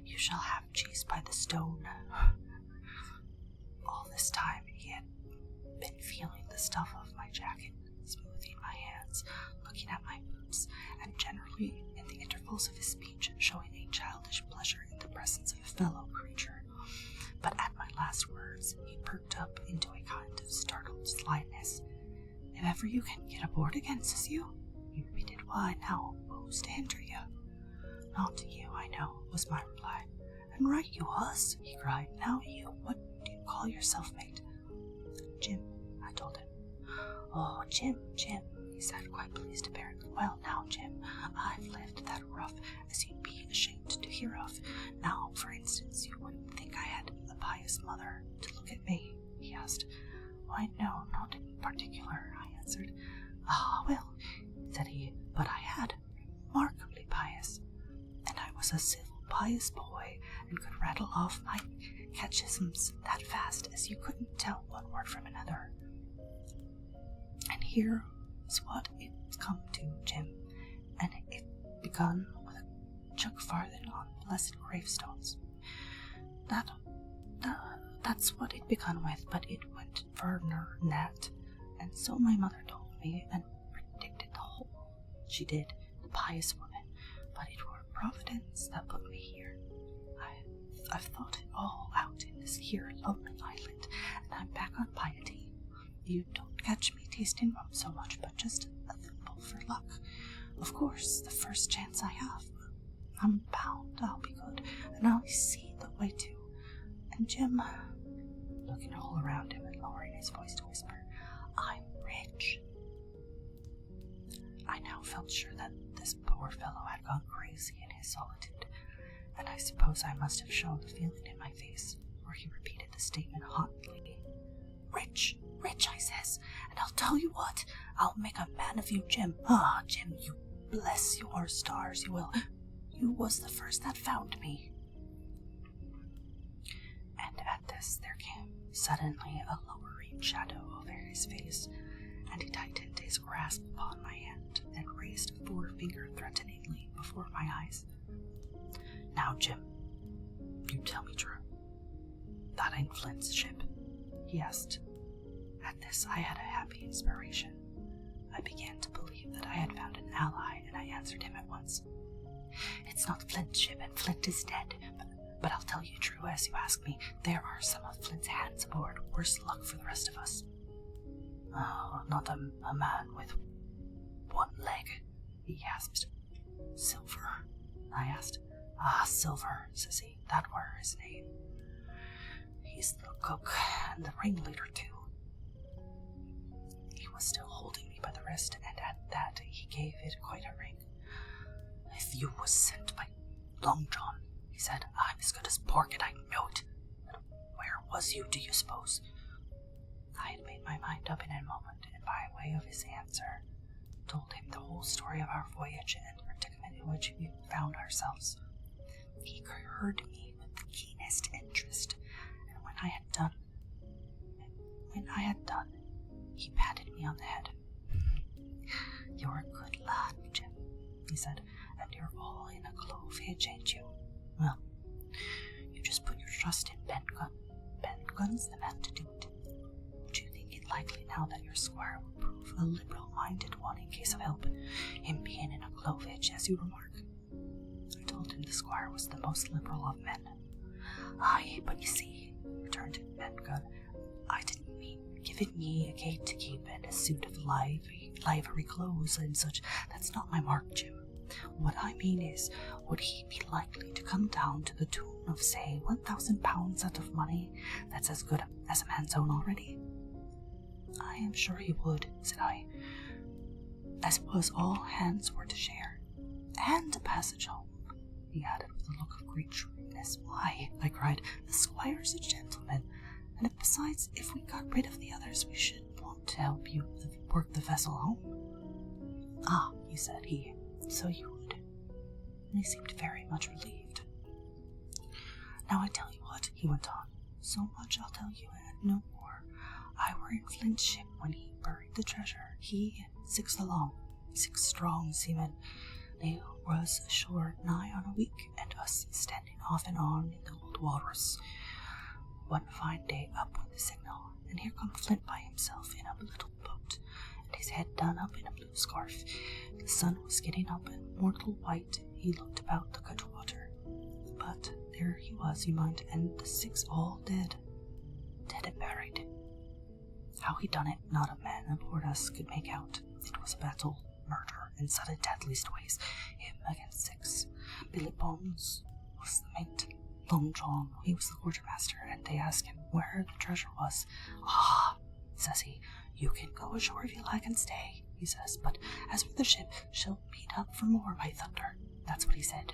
you shall have cheese by the stone. All this time he had been feeling the stuff of my jacket, smoothing my hands, looking at my boots, and generally, in the intervals of his speech, showing a childish pleasure in the presence of a fellow creature. But at my last words, he perked up into a kind of startled slyness. If ever you can get aboard again, says you? He repeated, why now, who's to hinder you? Not you, I know, was my reply. And right you was, he cried. Now you, what do you call yourself, mate? Jim, I told him. Oh, Jim, he said, quite pleased apparently. Well, now, Jim, I've lived that rough as you'd be ashamed to hear of. Now, for instance, you wouldn't think I had a pious mother to look at me, he asked. Why, no, not in particular, I answered. Ah, well, said he, but I had remarkably pious, and I was a civil, pious boy, and could rattle off my catechisms that fast as you couldn't tell one word from another. And here's what it's come to, Jim, and it begun with a chuck farthing on blessed gravestones. That's what it begun with, but it went further than that, and so my mother told me, and predicted the whole. She did, the pious woman, but it were Providence that put me here. I've thought it all out in this here lonely island, and I'm back on piety. You don't catch me tasting rum so much, but just a thimble for luck. Of course, the first chance I have, I'm bound I'll be good, and I'll see the way to. And Jim, looking all around him and lowering his voice to whisper, I'm rich. I now felt sure that this poor fellow had gone crazy in his solitude, and I suppose I must have shown the feeling in my face, for he repeated the statement hotly. Rich, rich, I says, and I'll tell you what, I'll make a man of you, Jim. Ah, Jim, you bless your stars, you will. You was the first that found me. And at this there came suddenly a lowering shadow over his face, and he tightened his grasp upon my hand and raised a forefinger threateningly before my eyes. Now, Jim, you tell me true. That ain't Flint's ship, he asked. At this I had a happy inspiration. I began to believe that I had found an ally, and I answered him at once. It's not Flint's ship, and Flint is dead, but I'll tell you true as you ask me, there are some of Flint's hands aboard. Worse luck for the rest of us. Oh, not a man with one leg, he gasped. Silver, I asked. Ah, Silver, says he, that were his name. He's the cook and the ringleader, too. He was still holding me by the wrist, and at that he gave it quite a ring. If you was sent by Long John, he said, I'm as good as pork, and I know it. But where was you, do you suppose? I had made my mind up in a moment, and by way of his answer, told him the whole story of our voyage and the predicament in which we found ourselves. He heard me with the keenest interest, and when I had done, he patted me on the head. You're a good lad, Jim, he said, and you're all in a clove-hitch, ain't you? Well, you just put your trust in Ben Gunn. Ben Gunn's the man to do it. Do you think it likely now that your squire will prove a liberal-minded one in case of help, him being in a clove-hitch, as you remark? I told him the squire was the most liberal of men. Aye, but you see, returned Ben Gunn, I didn't mean giving me a gate to keep and a suit of livery clothes and such. That's not my mark, Jim. What I mean is, would he be likely to come down to the tune of, say, £1,000 out of money that's as good as a man's own already? I am sure he would, said I, as was all hands were to share. And a passage home, he added with a look of great shrewdness. Why, I cried, the squire's a gentleman, and besides, if we got rid of the others, we should want to help you work the vessel home. Ah, he said, so you would. And he seemed very much relieved. Now I tell you what, he went on, so much I'll tell you, and no more. I were in Flint's ship when he buried the treasure, he and 6 along, 6 strong seamen. They was ashore nigh on a week, and us standing off and on in the old walrus. One fine day up with the signal, and here come Flint by himself in a little boat, and his head done up in a blue scarf. The sun was getting up, and mortal white he looked about the cutwater. But there he was, you mind, and the 6 all dead and buried. How he done it, not a man aboard us could make out. It was a battle, murder, and sudden death leastways, him against 6. Billy Bones was the mate. Long John, he was the quartermaster, and they asked him where the treasure was. Ah, says he, you can go ashore if you like and stay, he says, but as for the ship, she'll meet up for more by thunder. That's what he said.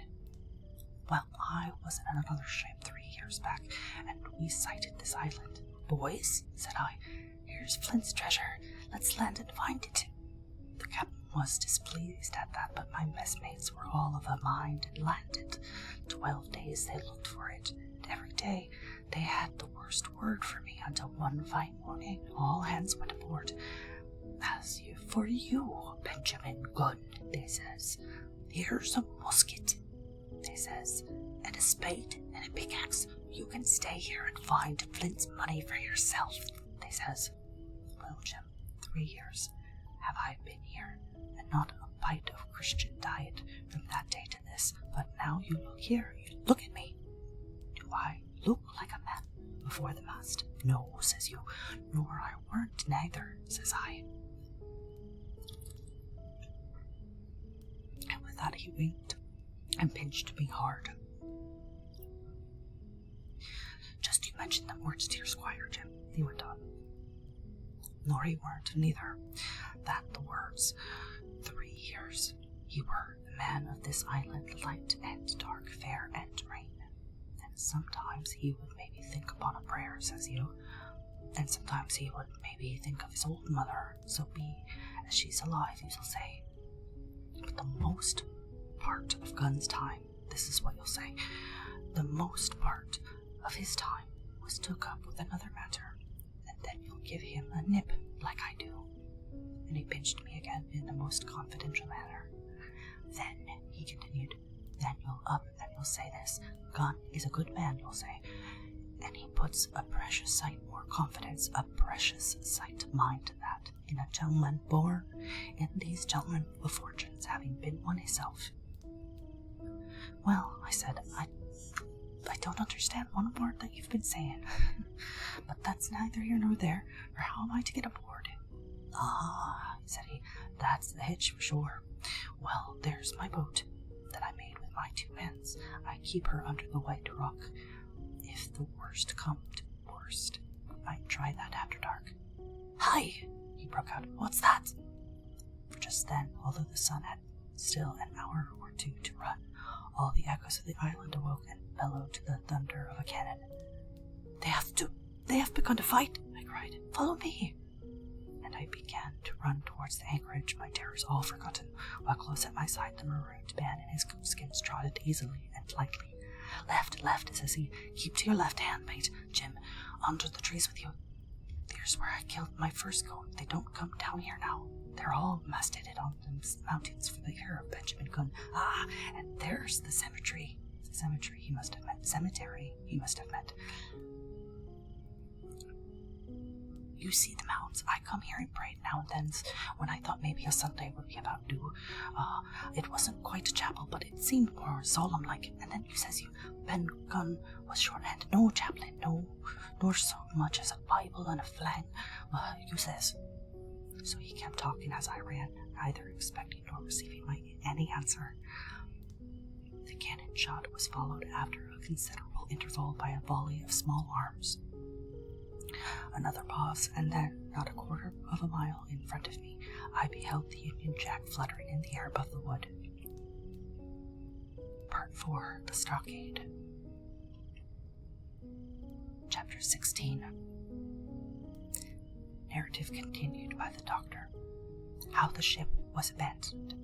Well, I was in another ship 3 years back, and we sighted this island. Boys, said I, here's Flint's treasure. Let's land and find it. The captain was displeased at that, but my messmates were all of a mind and landed. 12 days they looked for it, and every day they had the worst word for me, until one fine morning all hands went aboard. As for you, Benjamin Gunn, they says, here's a musket, they says, and a spade and a pickaxe. You can stay here and find Flint's money for yourself, they says. Well, Jim, 3 years have I been here, and not a bite of Christian diet from that day to this, but now you look here, you look at me. Do I look like a man before the mast? No, says you, nor I weren't neither, says I. And with that he winked and pinched me hard. Just you mentioned them words to your squire, Jim, he went on. Nor he weren't, neither. That the words. 3 years he were the man of this island, light and dark, fair and sometimes he would maybe think upon a prayer, says you, and sometimes he would maybe think of his old mother, so be as she's alive, you'll say. But the most part of Gun's time, this is what you'll say, the most part of his time was took up with another matter, and then you'll give him a nip like I do. And he pinched me again in the most confidential manner. Then, he continued, then you'll up and you'll say this, Gun is a good man, you'll say, and he puts a precious sight more confidence, a precious sight mind to that, in a gentleman born in these gentlemen of fortunes, having been one himself. Well, I said, I don't understand one word that you've been saying, but that's neither here nor there, for how am I to get aboard? Ah, said he, that's the hitch for sure. Well, there's my boat that I made with my 2 hands. I keep her under the white rock. If the worst come to worst, I might try that after dark. Hi! He broke out. What's that? For just then, although the sun had still an hour or 2 to run, all the echoes of the island awoke and bellowed to the thunder of a cannon. They have begun to fight, I cried. Follow me! And I began to run towards the anchorage, my terrors all forgotten, while close at my side the marooned man in his goatskins trotted easily and lightly. Left, says he. Keep to your left hand, mate, Jim, under the trees with you. There's where I killed my first goat. They don't come down here now. They're all masticated on the mountains for the care of Benjamin Gunn. Ah, and there's the cemetery. Cemetery he must have meant. Cemetery he must have meant. You see the mountains. I come here and prayed now and then, when I thought maybe a Sunday would be about due. It wasn't quite a chapel, but it seemed more solemn-like. And then you says Ben Gunn was short-handed. No chaplain, no, nor so much as a Bible and a flag. You says. So he kept talking as I ran, neither expecting nor receiving any answer. The cannon shot was followed after a considerable interval by a volley of small arms. Another pause, and then, not a quarter of a mile in front of me, I beheld the Union Jack fluttering in the air above the wood. Part 4. The Stockade. Chapter 16. Narrative continued by the doctor. How the ship was abandoned.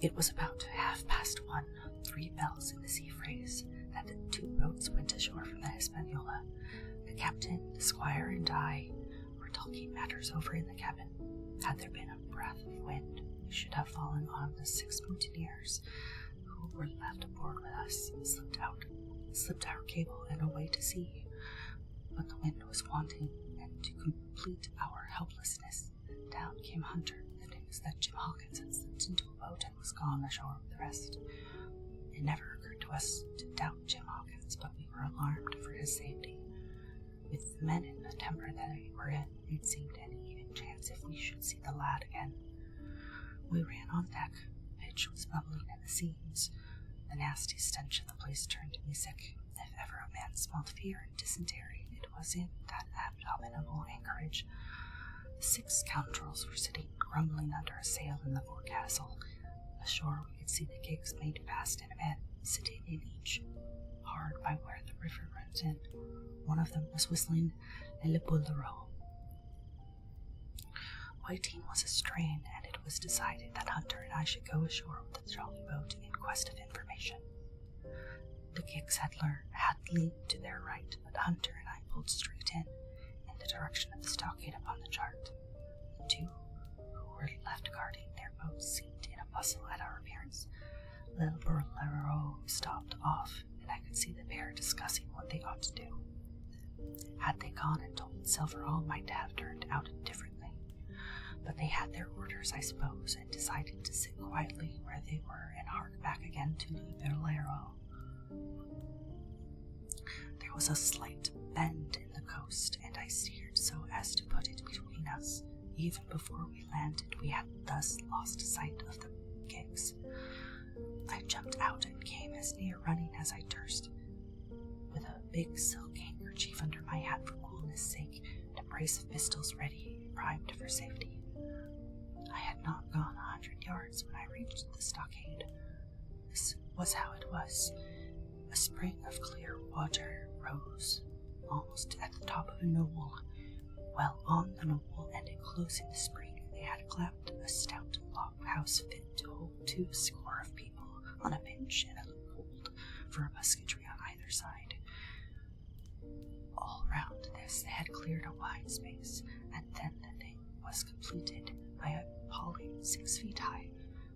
It was about 1:30, 3 bells in the sea phrase, that the 2 boats went ashore from the Hispaniola. The captain, the squire, and I were talking matters over in the cabin. Had there been a breath of wind, we should have fallen on the 6 mutineers who were left aboard with us, slipped our cable and away to sea. But the wind was wanting, and to complete our helplessness, down came Hunter, the news that Jim Hawkins had slipped into a boat and was gone ashore with the rest. It never occurred to us to doubt Jim Hawkins, but we were alarmed for his safety. With the men in the temper that they were in, it seemed any even chance if we should see the lad again. We ran on deck. Pitch was bubbling in the seams. The nasty stench of the place turned me sick. If ever a man smelt fear and dysentery, it was in that abominable anchorage. The 6 scoundrels were sitting grumbling under a sail in the forecastle. Ashore we could see the gigs made fast and men sitting in each, hard by where the river runs in. One of them was whistling Le Bolero. Whiting was a strain, and it was decided that Hunter and I should go ashore with the jolly boat in quest of information. The gigs had leaned to their right, but Hunter and I pulled straight in the direction of the stockade upon the chart. The 2 who were left guarding their boats seemed in a bustle at our appearance. Le Bolero stopped off, and I could see the pair discussing what they ought to do. Had they gone and told Silver, all might have turned out differently. But they had their orders, I suppose, and decided to sit quietly where they were and hark back again to Le Bolero. There was a slight bend in the coast, and I steered so as to put it between us. Even before we landed, we had thus lost sight of the gigs. I jumped out and came as near running as I durst, with a big silk handkerchief under my hat for coolness' sake, and a brace of pistols ready, primed for safety. I had not gone 100 yards when I reached the stockade. this was how it was. A spring of clear water rose almost at the top of a knoll. Well, on the knoll and enclosing the spring, they had clapped a stout log house fit to hold 20 of people on a bench and a loophole for a musketry on either side. All round this they had cleared a wide space, and then the thing was completed by a paling 6 feet high,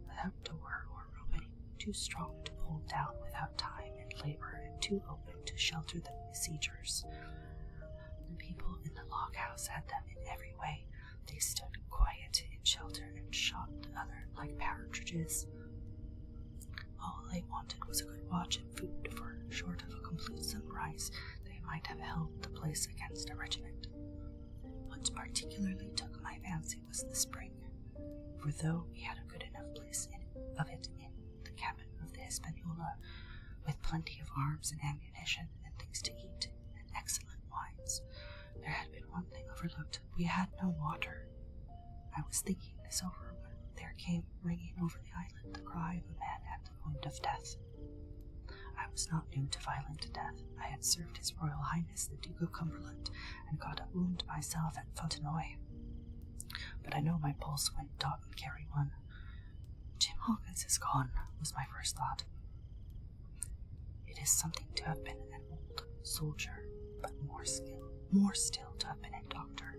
without door or opening, too strong to pull down without time and labor, and too open to shelter the besiegers. The people in the log house had them in every way. They stood quiet in shelter and shot the other like partridges. All they wanted was a good watch and food, for short of a complete sunrise, they might have held the place against a regiment. What particularly took my fancy was the spring, for though we had a good enough place of it in the cabin of the Hispaniola, with plenty of arms and ammunition and things to eat and excellent wines, there had been one thing overlooked. We had no water. I was thinking this over when there came ringing over the island the cry of a man at the point of death. I was not new to violent death. I had served His Royal Highness the Duke of Cumberland, and got a wound myself at Fontenoy. But I know my pulse when taught and carry one. Jim Hawkins is gone, was my first thought. It is something to have been an old soldier, but more still to have been a doctor.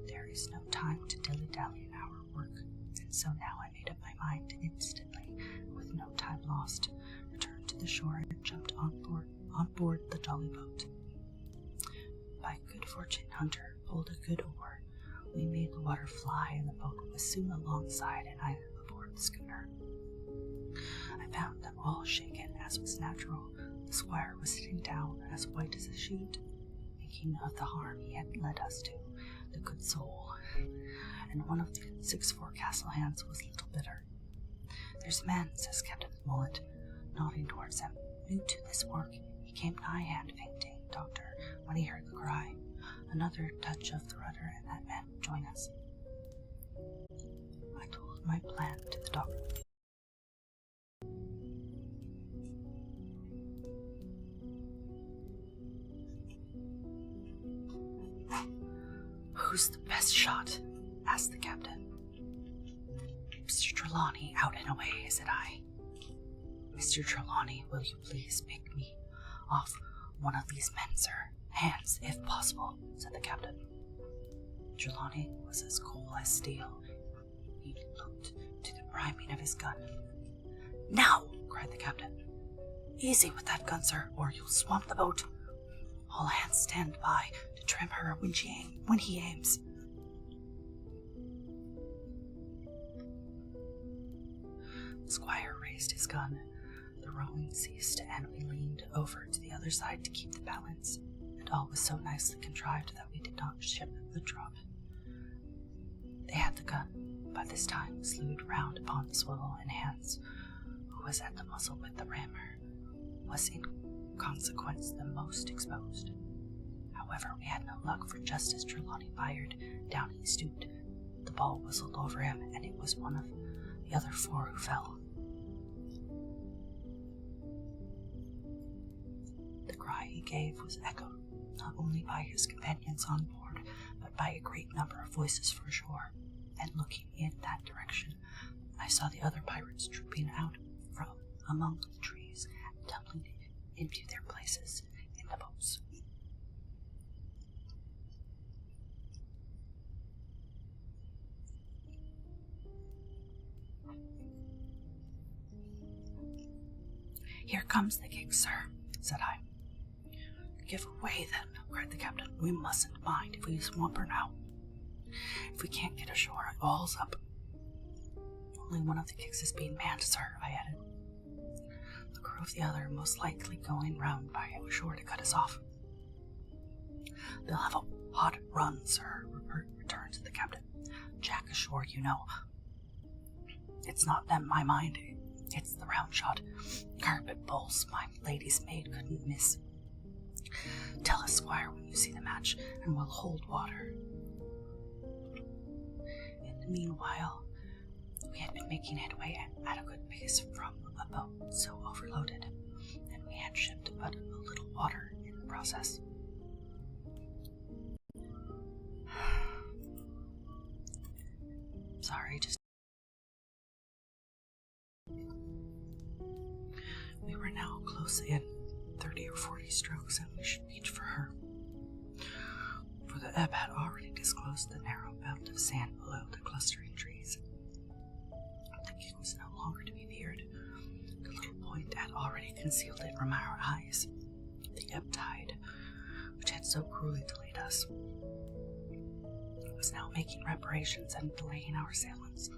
There is no time to dilly-dally in our work, and so now I made up my mind instantly, with no time lost, returned to the shore and jumped on board the jolly boat. By good fortune, Hunter pulled a good oar. We made the water fly, and the boat was soon alongside, and I aboard the schooner. I found them all shaken, as was natural. The squire was sitting down, as white as a sheet, thinking of the harm he had led us to, the good soul, and one of the 6 forecastle hands was a little bitter. "There's a man," says Captain Mullet, nodding towards him, "new to this work. He came nigh hand fainting, Doctor, when he heard the cry. Another touch of the rudder, and that man will join us." I told my plan to the doctor. "Who's the best shot?" asked the captain. "Mr. Trelawney, out and away," said I. "Mr. Trelawney, will you please pick me off one of these men, sir? Hands, if possible," said the captain. Trelawney was as cool as steel. He looked to the priming of his gun. "Now!" cried the captain. "Easy with that gun, sir, or you'll swamp the boat. All hands stand by to trim her when he aims." The squire raised his gun. The rowing ceased, and we leaned over to the other side to keep the balance, and all was so nicely contrived that we did not ship a drop. They had the gun, by this time, slewed round upon the swivel, and Hans, who was at the muzzle with the rammer, was in consequence the most exposed. However, we had no luck, for just as Trelawney fired, down he stooped. The ball whistled over him, and it was one of the other 4 who fell. The cry he gave was echoed not only by his companions on board, but by a great number of voices from shore, and looking in that direction, I saw the other pirates trooping out from among the trees and tumbling into their places in the boats. "Here comes the gig, sir," said I. "Give way, then," cried the captain. "We mustn't mind if we swamp her now. If we can't get ashore, all's up." "Only one of the gigs is being manned, sir," I added. "The crew of the other most likely going round by shore to cut us off." "They'll have a hot run, sir," returned the captain. "Jack ashore, you know. It's not them I mind. It's the round shot. Carpet bowls my lady's maid couldn't miss. Tell us, squire, when you see the match, and we'll hold water." In the meanwhile, We had been making headway at a good pace from a boat so overloaded, and we had shipped but a little water in the process. Sorry, just... We were now close in, 30 or 40 strokes, and we should reach for her. For the ebb had already disclosed the narrow belt of sand below the clustering trees. The gig was no longer to be feared. The little point had already concealed it from our eyes. The ebb tide, which had so cruelly delayed us, was now making reparations and delaying our assailants.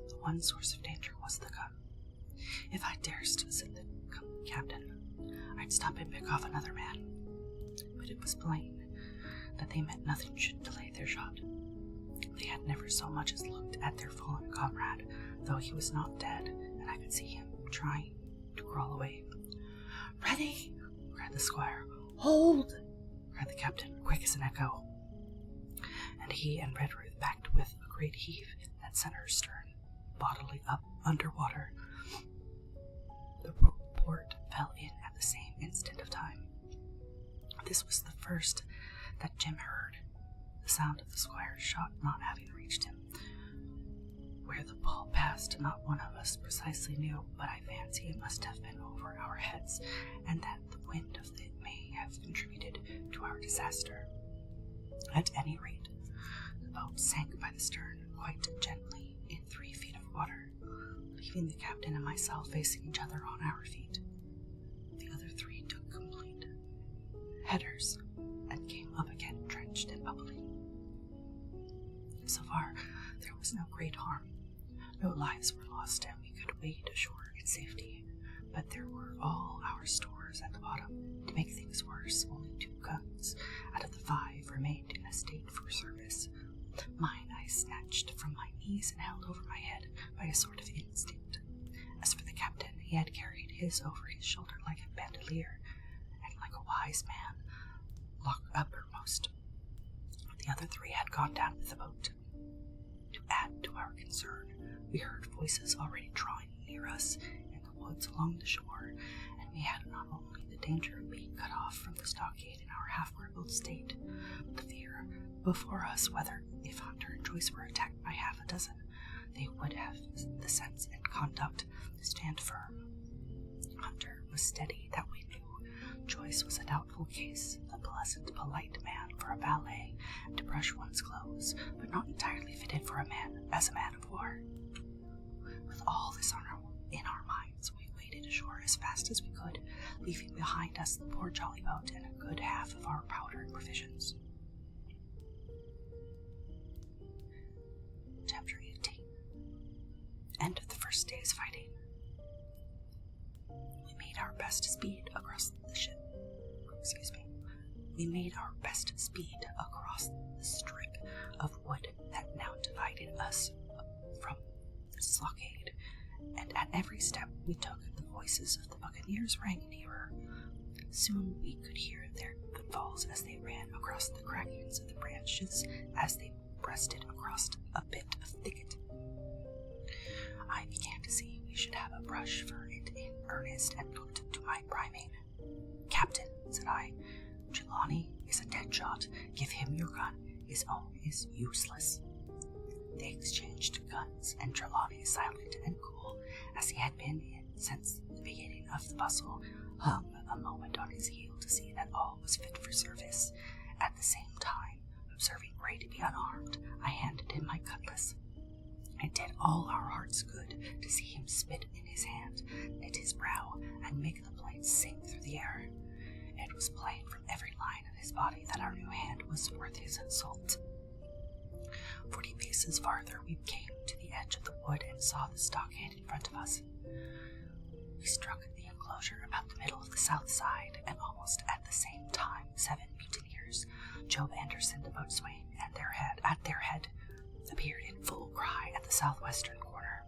The one source of danger was the gun. If I durst, said the captain, I'd stop and pick off another man. But it was plain that they meant nothing should delay their shot. They had never so much as looked at their fallen comrade, though he was not dead, and I could see him trying to crawl away. "Ready!" cried the squire. "Hold!" cried the captain, quick as an echo. And he and Redruth backed with a great heave that sent her stern bodily up under water. The report fell in at the same instant of time. This was the first that Jim heard, the sound of the squire's shot not having reached him. Where the ball passed, not one of us precisely knew, but I fancy it must have been over our heads, and that the wind of it may have contributed to our disaster. At any rate, the boat sank by the stern quite gently in 3 feet of water, leaving the captain and myself facing each other on our feet. The other 3 took complete headers and came up again drenched and bubbling. So far, there was no great harm. No lives were lost, and we could wade ashore in safety, but there were all our stores at the bottom. To make things worse, only 2 guns out of the 5 remained in a state for service. Mine I snatched from my knees and held over my head by a sort of instinct. As for the captain, he had carried his over his shoulder like a bandolier, and like a wise man, locked uppermost. The other 3 had gone down with the boat. To add to our concern, we heard voices already drawing near us in the woods along the shore, and we had not only the danger of being cut off from the stockade in our half-crippled state, but the fear before us whether, if Hunter and Joyce were attacked by half a dozen, they would have the sense and conduct to stand firm. Hunter was steady, that we knew. Joyce was a doubtful case, a pleasant, polite man for a valet, and to brush one's clothes, but not entirely fitted for a man as a man of war. With all this in our minds, we waded ashore as fast as we could, leaving behind us the poor jolly boat and a good half of our powder and provisions. Chapter 18. End of the first day's fighting. We made our best speed across the ship. We made our best speed across the strip of wood that now divided us from the stockade, and at every step we took, the voices of the buccaneers rang nearer. Soon we could hear their footfalls as they ran across the crackings of the branches, as they breasted across a bit of thicket. I began to see we should have a brush for it in earnest, and looked to my primate. "Captain," said I, "Trelawney is a dead shot. Give him your gun. His own is useless." They exchanged guns, and Trelawney, silent and cool as he had been since the beginning of the bustle, hung a moment on his heel to see that all was fit for service. At the same time, observing Ray to be unarmed, I handed him my cutlass. It did all our hearts good to see him spit in his hand, knit his brow, and make the blade sing through the air. It was plain from every line of his body that our new hand was worth his insult. 40 paces farther, we came to the edge of the wood and saw the stockade in front of us. We struck the enclosure about the middle of the south side, and almost at the same time 7 mutineers, Job Anderson, the boatswain, and at their head, appeared in full cry at the southwestern corner.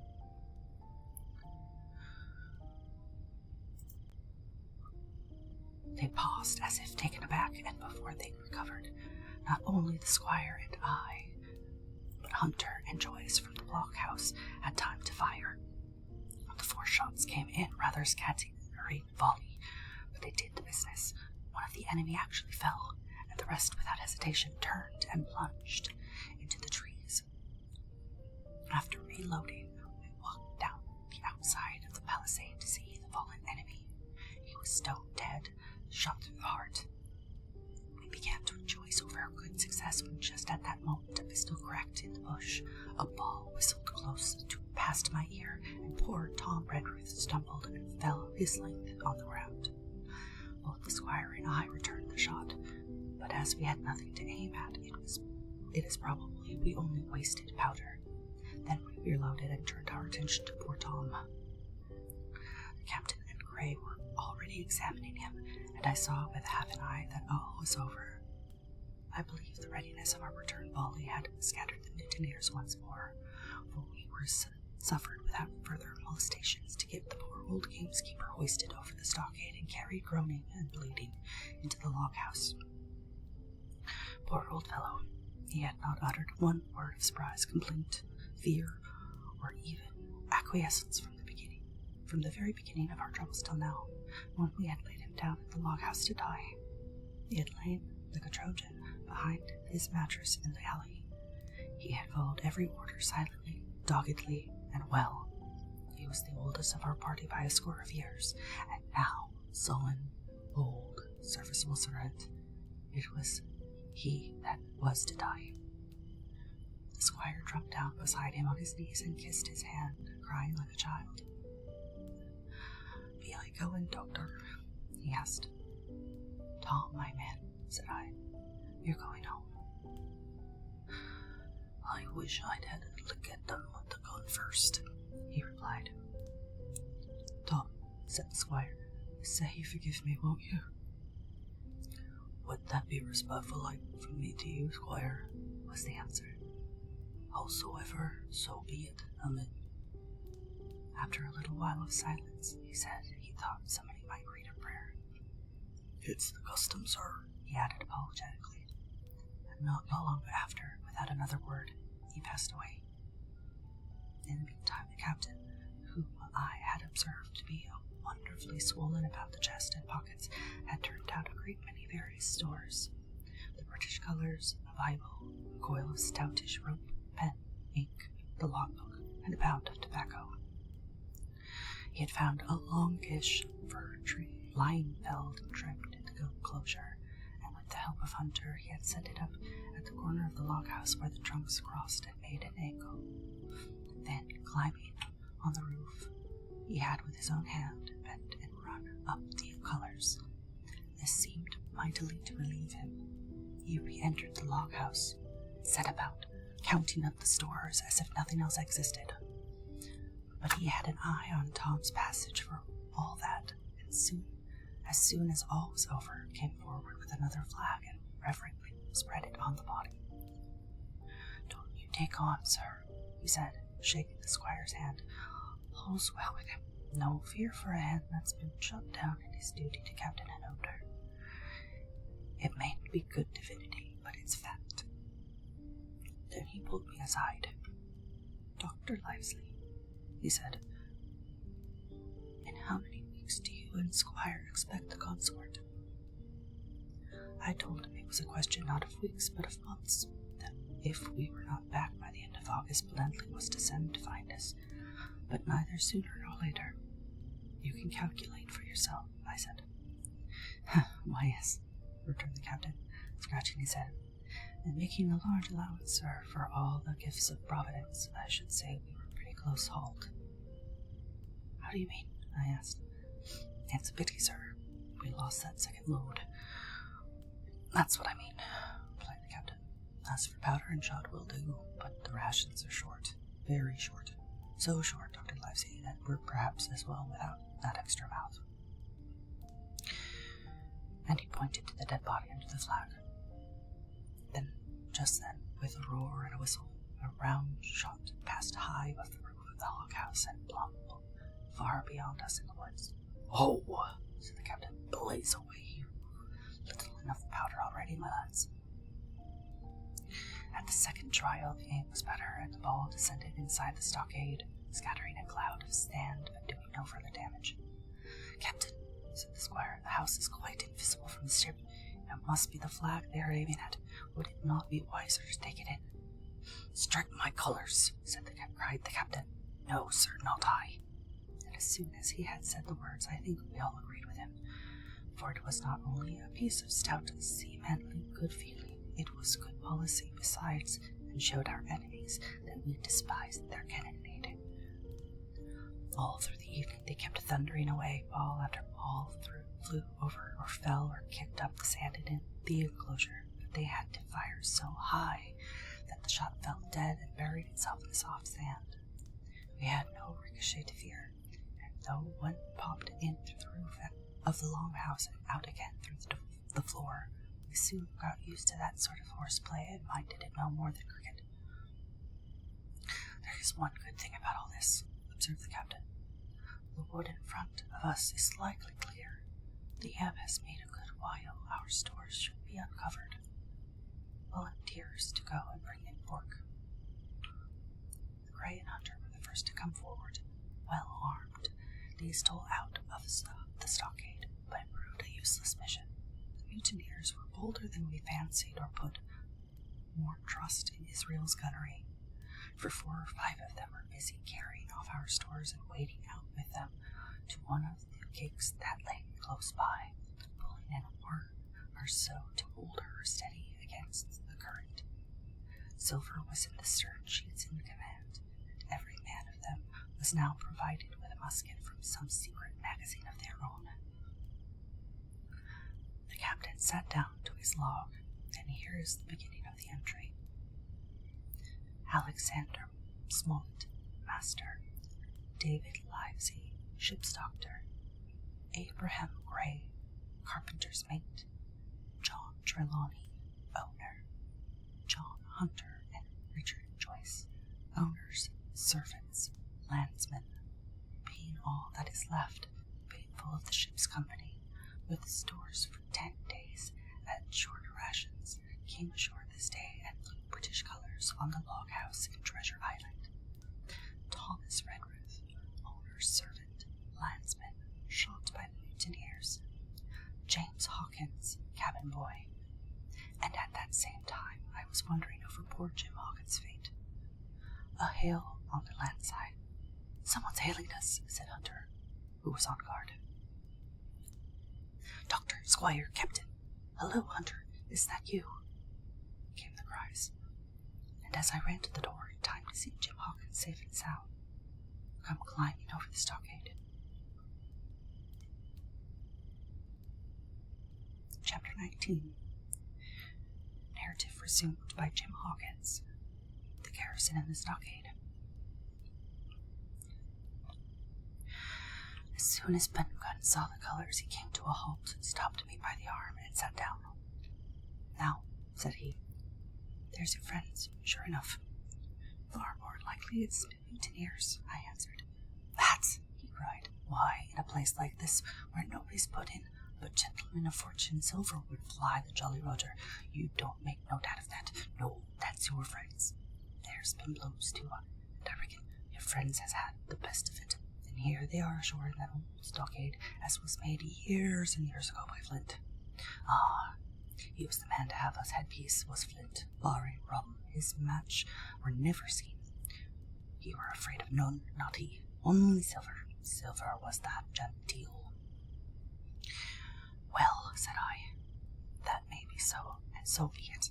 They paused as if taken aback, and before they recovered, not only the squire and I, but Hunter and Joyce from the blockhouse had time to fire. The 4 shots came in rather scattered volley, but they did the business. One of the enemy actually fell, and the rest without hesitation turned and plunged into the trees. After reloading, we walked down the outside of the palisade to see the fallen enemy. He was stone dead, shot through the heart. We began to rejoice over our good success when just at that moment a pistol cracked in the bush. A ball whistled close past my ear, and poor Tom Redruth stumbled and fell his length on the ground. Both the squire and I returned the shot, but as we had nothing to aim at, it is probably we only wasted powder. Then we reloaded and turned our attention to poor Tom. The captain and Gray were already examining him, and I saw with half an eye that all was over. I believe the readiness of our return volley had scattered the mutineers once more, for we were suffered without further molestations to get the poor old gameskeeper hoisted over the stockade and carried groaning and bleeding into the log-house. Poor old fellow, he had not uttered one word of surprise, complaint, fear, or even acquiescence from the very beginning of our troubles till now, when we had laid him down in the log-house to die. He had lain, like a Trojan, behind his mattress in the alley. He had followed every order silently, doggedly, and well. He was the oldest of our party by a score of years, and now, sullen, old, serviceable servant, it was he that was to die. The squire dropped down beside him on his knees and kissed his hand, crying like a child. "Be I going, doctor?" he asked. "Tom, my man," said I, "you're going home." "I wish I'd had a look at them with the gun first," he replied. "Tom," said the squire, "say you forgive me, won't you?" "Would that be respectful like from me to you, squire?" was the answer. "Howsoever, so be it, amen." After a little while of silence, he said he thought somebody might read a prayer. "It's the custom, sir," he added apologetically, and not long after, without another word, he passed away. In the meantime, the captain, whom I had observed to be wonderfully swollen about the chest and pockets, had turned out a great many various stores: the British colours, a Bible, a coil of stoutish rope, pen, ink, the logbook, and a pound of tobacco. He had found a longish fir tree lying felled and trimmed in the goat closure, and with the help of Hunter he had set it up at the corner of the log-house where the trunks crossed and made an angle. Then, climbing on the roof, he had with his own hand bent and run up the colours. This seemed mightily to relieve him. He re-entered the log-house, set about counting up the stores as if nothing else existed. But he had an eye on Tom's passage for all that, and as soon as all was over, came forward with another flag and reverently spread it on the body. "Don't you take on, sir," he said, shaking the squire's hand. "All's well with him. No fear for a hand that's been shut down in his duty to Captain Hanover. It mayn't be good divinity, but it's fact." Then he pulled me aside. "Dr. Livesey," he said, "in how many weeks do you and Squire expect the consort?" I told him it was a question not of weeks, but of months, that if we were not back by the end of August, Blandly was to send to find us, but neither sooner nor later. "You can calculate for yourself," I said. "Why, yes," returned the captain, scratching his head, "and making a large allowance, sir, for all the gifts of Providence, I should say we were pretty close hauled." "How do you mean?" I asked. "It's a pity, sir. We lost that second load." "That's what I mean," replied the captain. "As for powder and shot will do, but the rations are short, very short. So short, Dr. Livesey, that we're perhaps as well without that extra mouth." And he pointed to the dead body under the flag. Just then, with a roar and a whistle, a round shot passed high above the roof of the log-house and plumb far beyond us in the woods. "Oh," said the captain, "blaze away, you little enough powder already, my lads." At the second trial, the aim was better, and the ball descended inside the stockade, scattering a cloud of sand but doing no further damage. "Captain," said the squire, "the house is quite invisible from the ship. It must be the flag they are aiming at. Would it not be wiser to take it in?" "Strike my colours," cried the captain. "No, sir, not I." And as soon as he had said the words, I think we all agreed with him, for it was not only a piece of stout, seamanly good feeling, it was good policy besides, and showed our enemies that we despised their cannonade. All through the evening they kept thundering away. Ball after ball flew over or fell or kicked up the sand in the enclosure, but they had to fire so high that the shot fell dead and buried itself in the soft sand. We had no ricochet to fear, and though one popped in through the roof of the longhouse and out again through the floor, we soon got used to that sort of horseplay and minded it no more than cricket. "There is one good thing about all this," observed the captain. "The wood in front of us is slightly clear. The ebb has made a good while our stores should be uncovered. Volunteers to go and bring in pork." The Grey and Hunter were the first to come forward, well armed. They stole out of the stockade, but it proved a useless mission. The mutineers were bolder than we fancied, or put more trust in Israel's gunnery, for 4 or 5 of them were busy carrying off our stores and wading out with them to one of the gigs that lay close by, pulling an oar or so to hold her steady against the current. Silver was in the stern sheets in command, and every man of them was now provided with a musket from some secret magazine of their own. The captain sat down to his log, and here is the beginning of the entry. Alexander Smollett, master. David Livesey, ship's doctor. Abraham Gray, carpenter's mate. John Trelawney, owner. John Hunter and Richard Joyce, owners, servants, landsmen, being all that is left, faithful of the ship's company, with stores for 10 days at short rations, came ashore this day and flew British colors on the log house in Treasure Island. Thomas Redruth, owner's servant, landsman, shot by the mutineers. James Hawkins, cabin boy. And at that same time I was wondering over poor Jim Hawkins' fate. A hail on the land side. "Someone's hailing us," said Hunter, who was on guard. "Doctor, Squire, Captain." "Hello, Hunter, is that you?" came the cries. And as I ran to the door in time to see Jim Hawkins safe and sound, come climbing over the stockade. Chapter 19. Narrative resumed by Jim Hawkins. The garrison in the stockade. As soon as Ben Gunn saw the colors, he came to a halt, stopped me by the arm, and sat down. "Now," said he, "there's your friends, sure enough." "Far more likely it's mutineers," I answered. "That," he cried. "Why, in a place like this, where nobody's put in, but gentlemen of fortune silver would fly the Jolly Roger, you don't make no doubt of that. No, that's your friends. There's been blows too, and I reckon your friends has had the best of it. And here they are ashore in that old stockade as was made years and years ago by Flint. Ah, he was the man to have us headpiece, was Flint. Barring rum, his match were never seen. He were afraid of none, not he. Only silver. Silver was that genteel." "Well," said I, "that may be so, and so be it.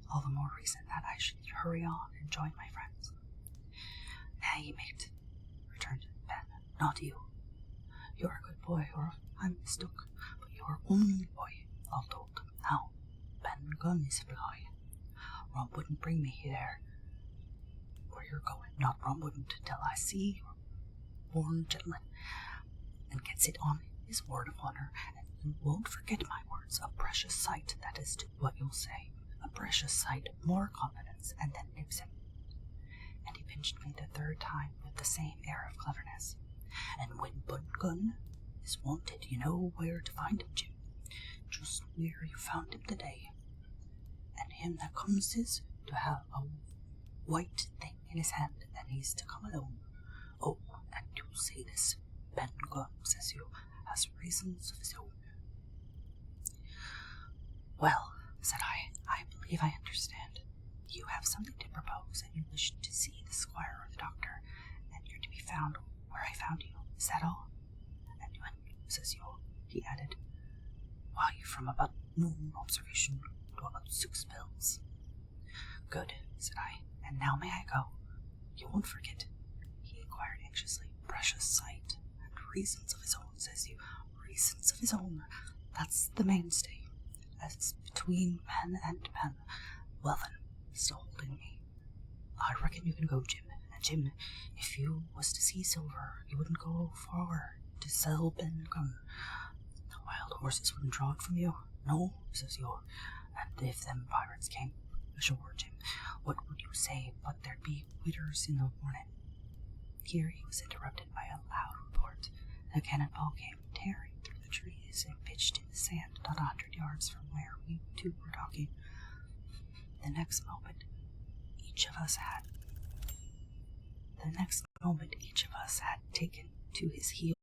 All the more reason that I should hurry on and join my friends." "Nay, mate," returned Ben, "not you. You're a good boy, or I'm mistook, but you're only boy, all told. Now, Ben Gunn is fly. Rum wouldn't bring me there where you're going, not Rum wouldn't, till I see your born gentleman, and gets it on his word of honor, and you won't forget my words. A precious sight, that is to what you'll say. A precious sight, more confidence, and then nips him." And he pinched me the 3rd time with the same air of cleverness. "And when Bun Gun is wanted, you know where to find him, Jim. Just where you found him today. And him that comes is to have a white thing in his hand, and he's to come alone. Oh, and you say this Ben Gunn, says you, has reasons of his own. Well, said I believe I understand. You have something to propose, and you wish to see the squire or the doctor, and you're to be found where I found you. Is that all? And when, says you, he added, why, from about noon observation to about 6 bells. Good, said I, and now may I go? You won't forget, he inquired anxiously. Precious sight, and reasons of his own, says you. Reasons of his own, that's the mainstay. As between pen and pen. Well then, still holding me. I reckon you can go, Jim. And Jim, if you was to see silver, you wouldn't go far to sell Ben Gunn. The wild horses wouldn't draw it from you. No, says you. And if them pirates came ashore, Jim, what would you say but there'd be widders in the morning? Here he was interrupted by a loud report. A cannonball came tearing through the trees and pitched in the sand not 100 yards from where we two were talking. The next moment, each of us had taken to his heels.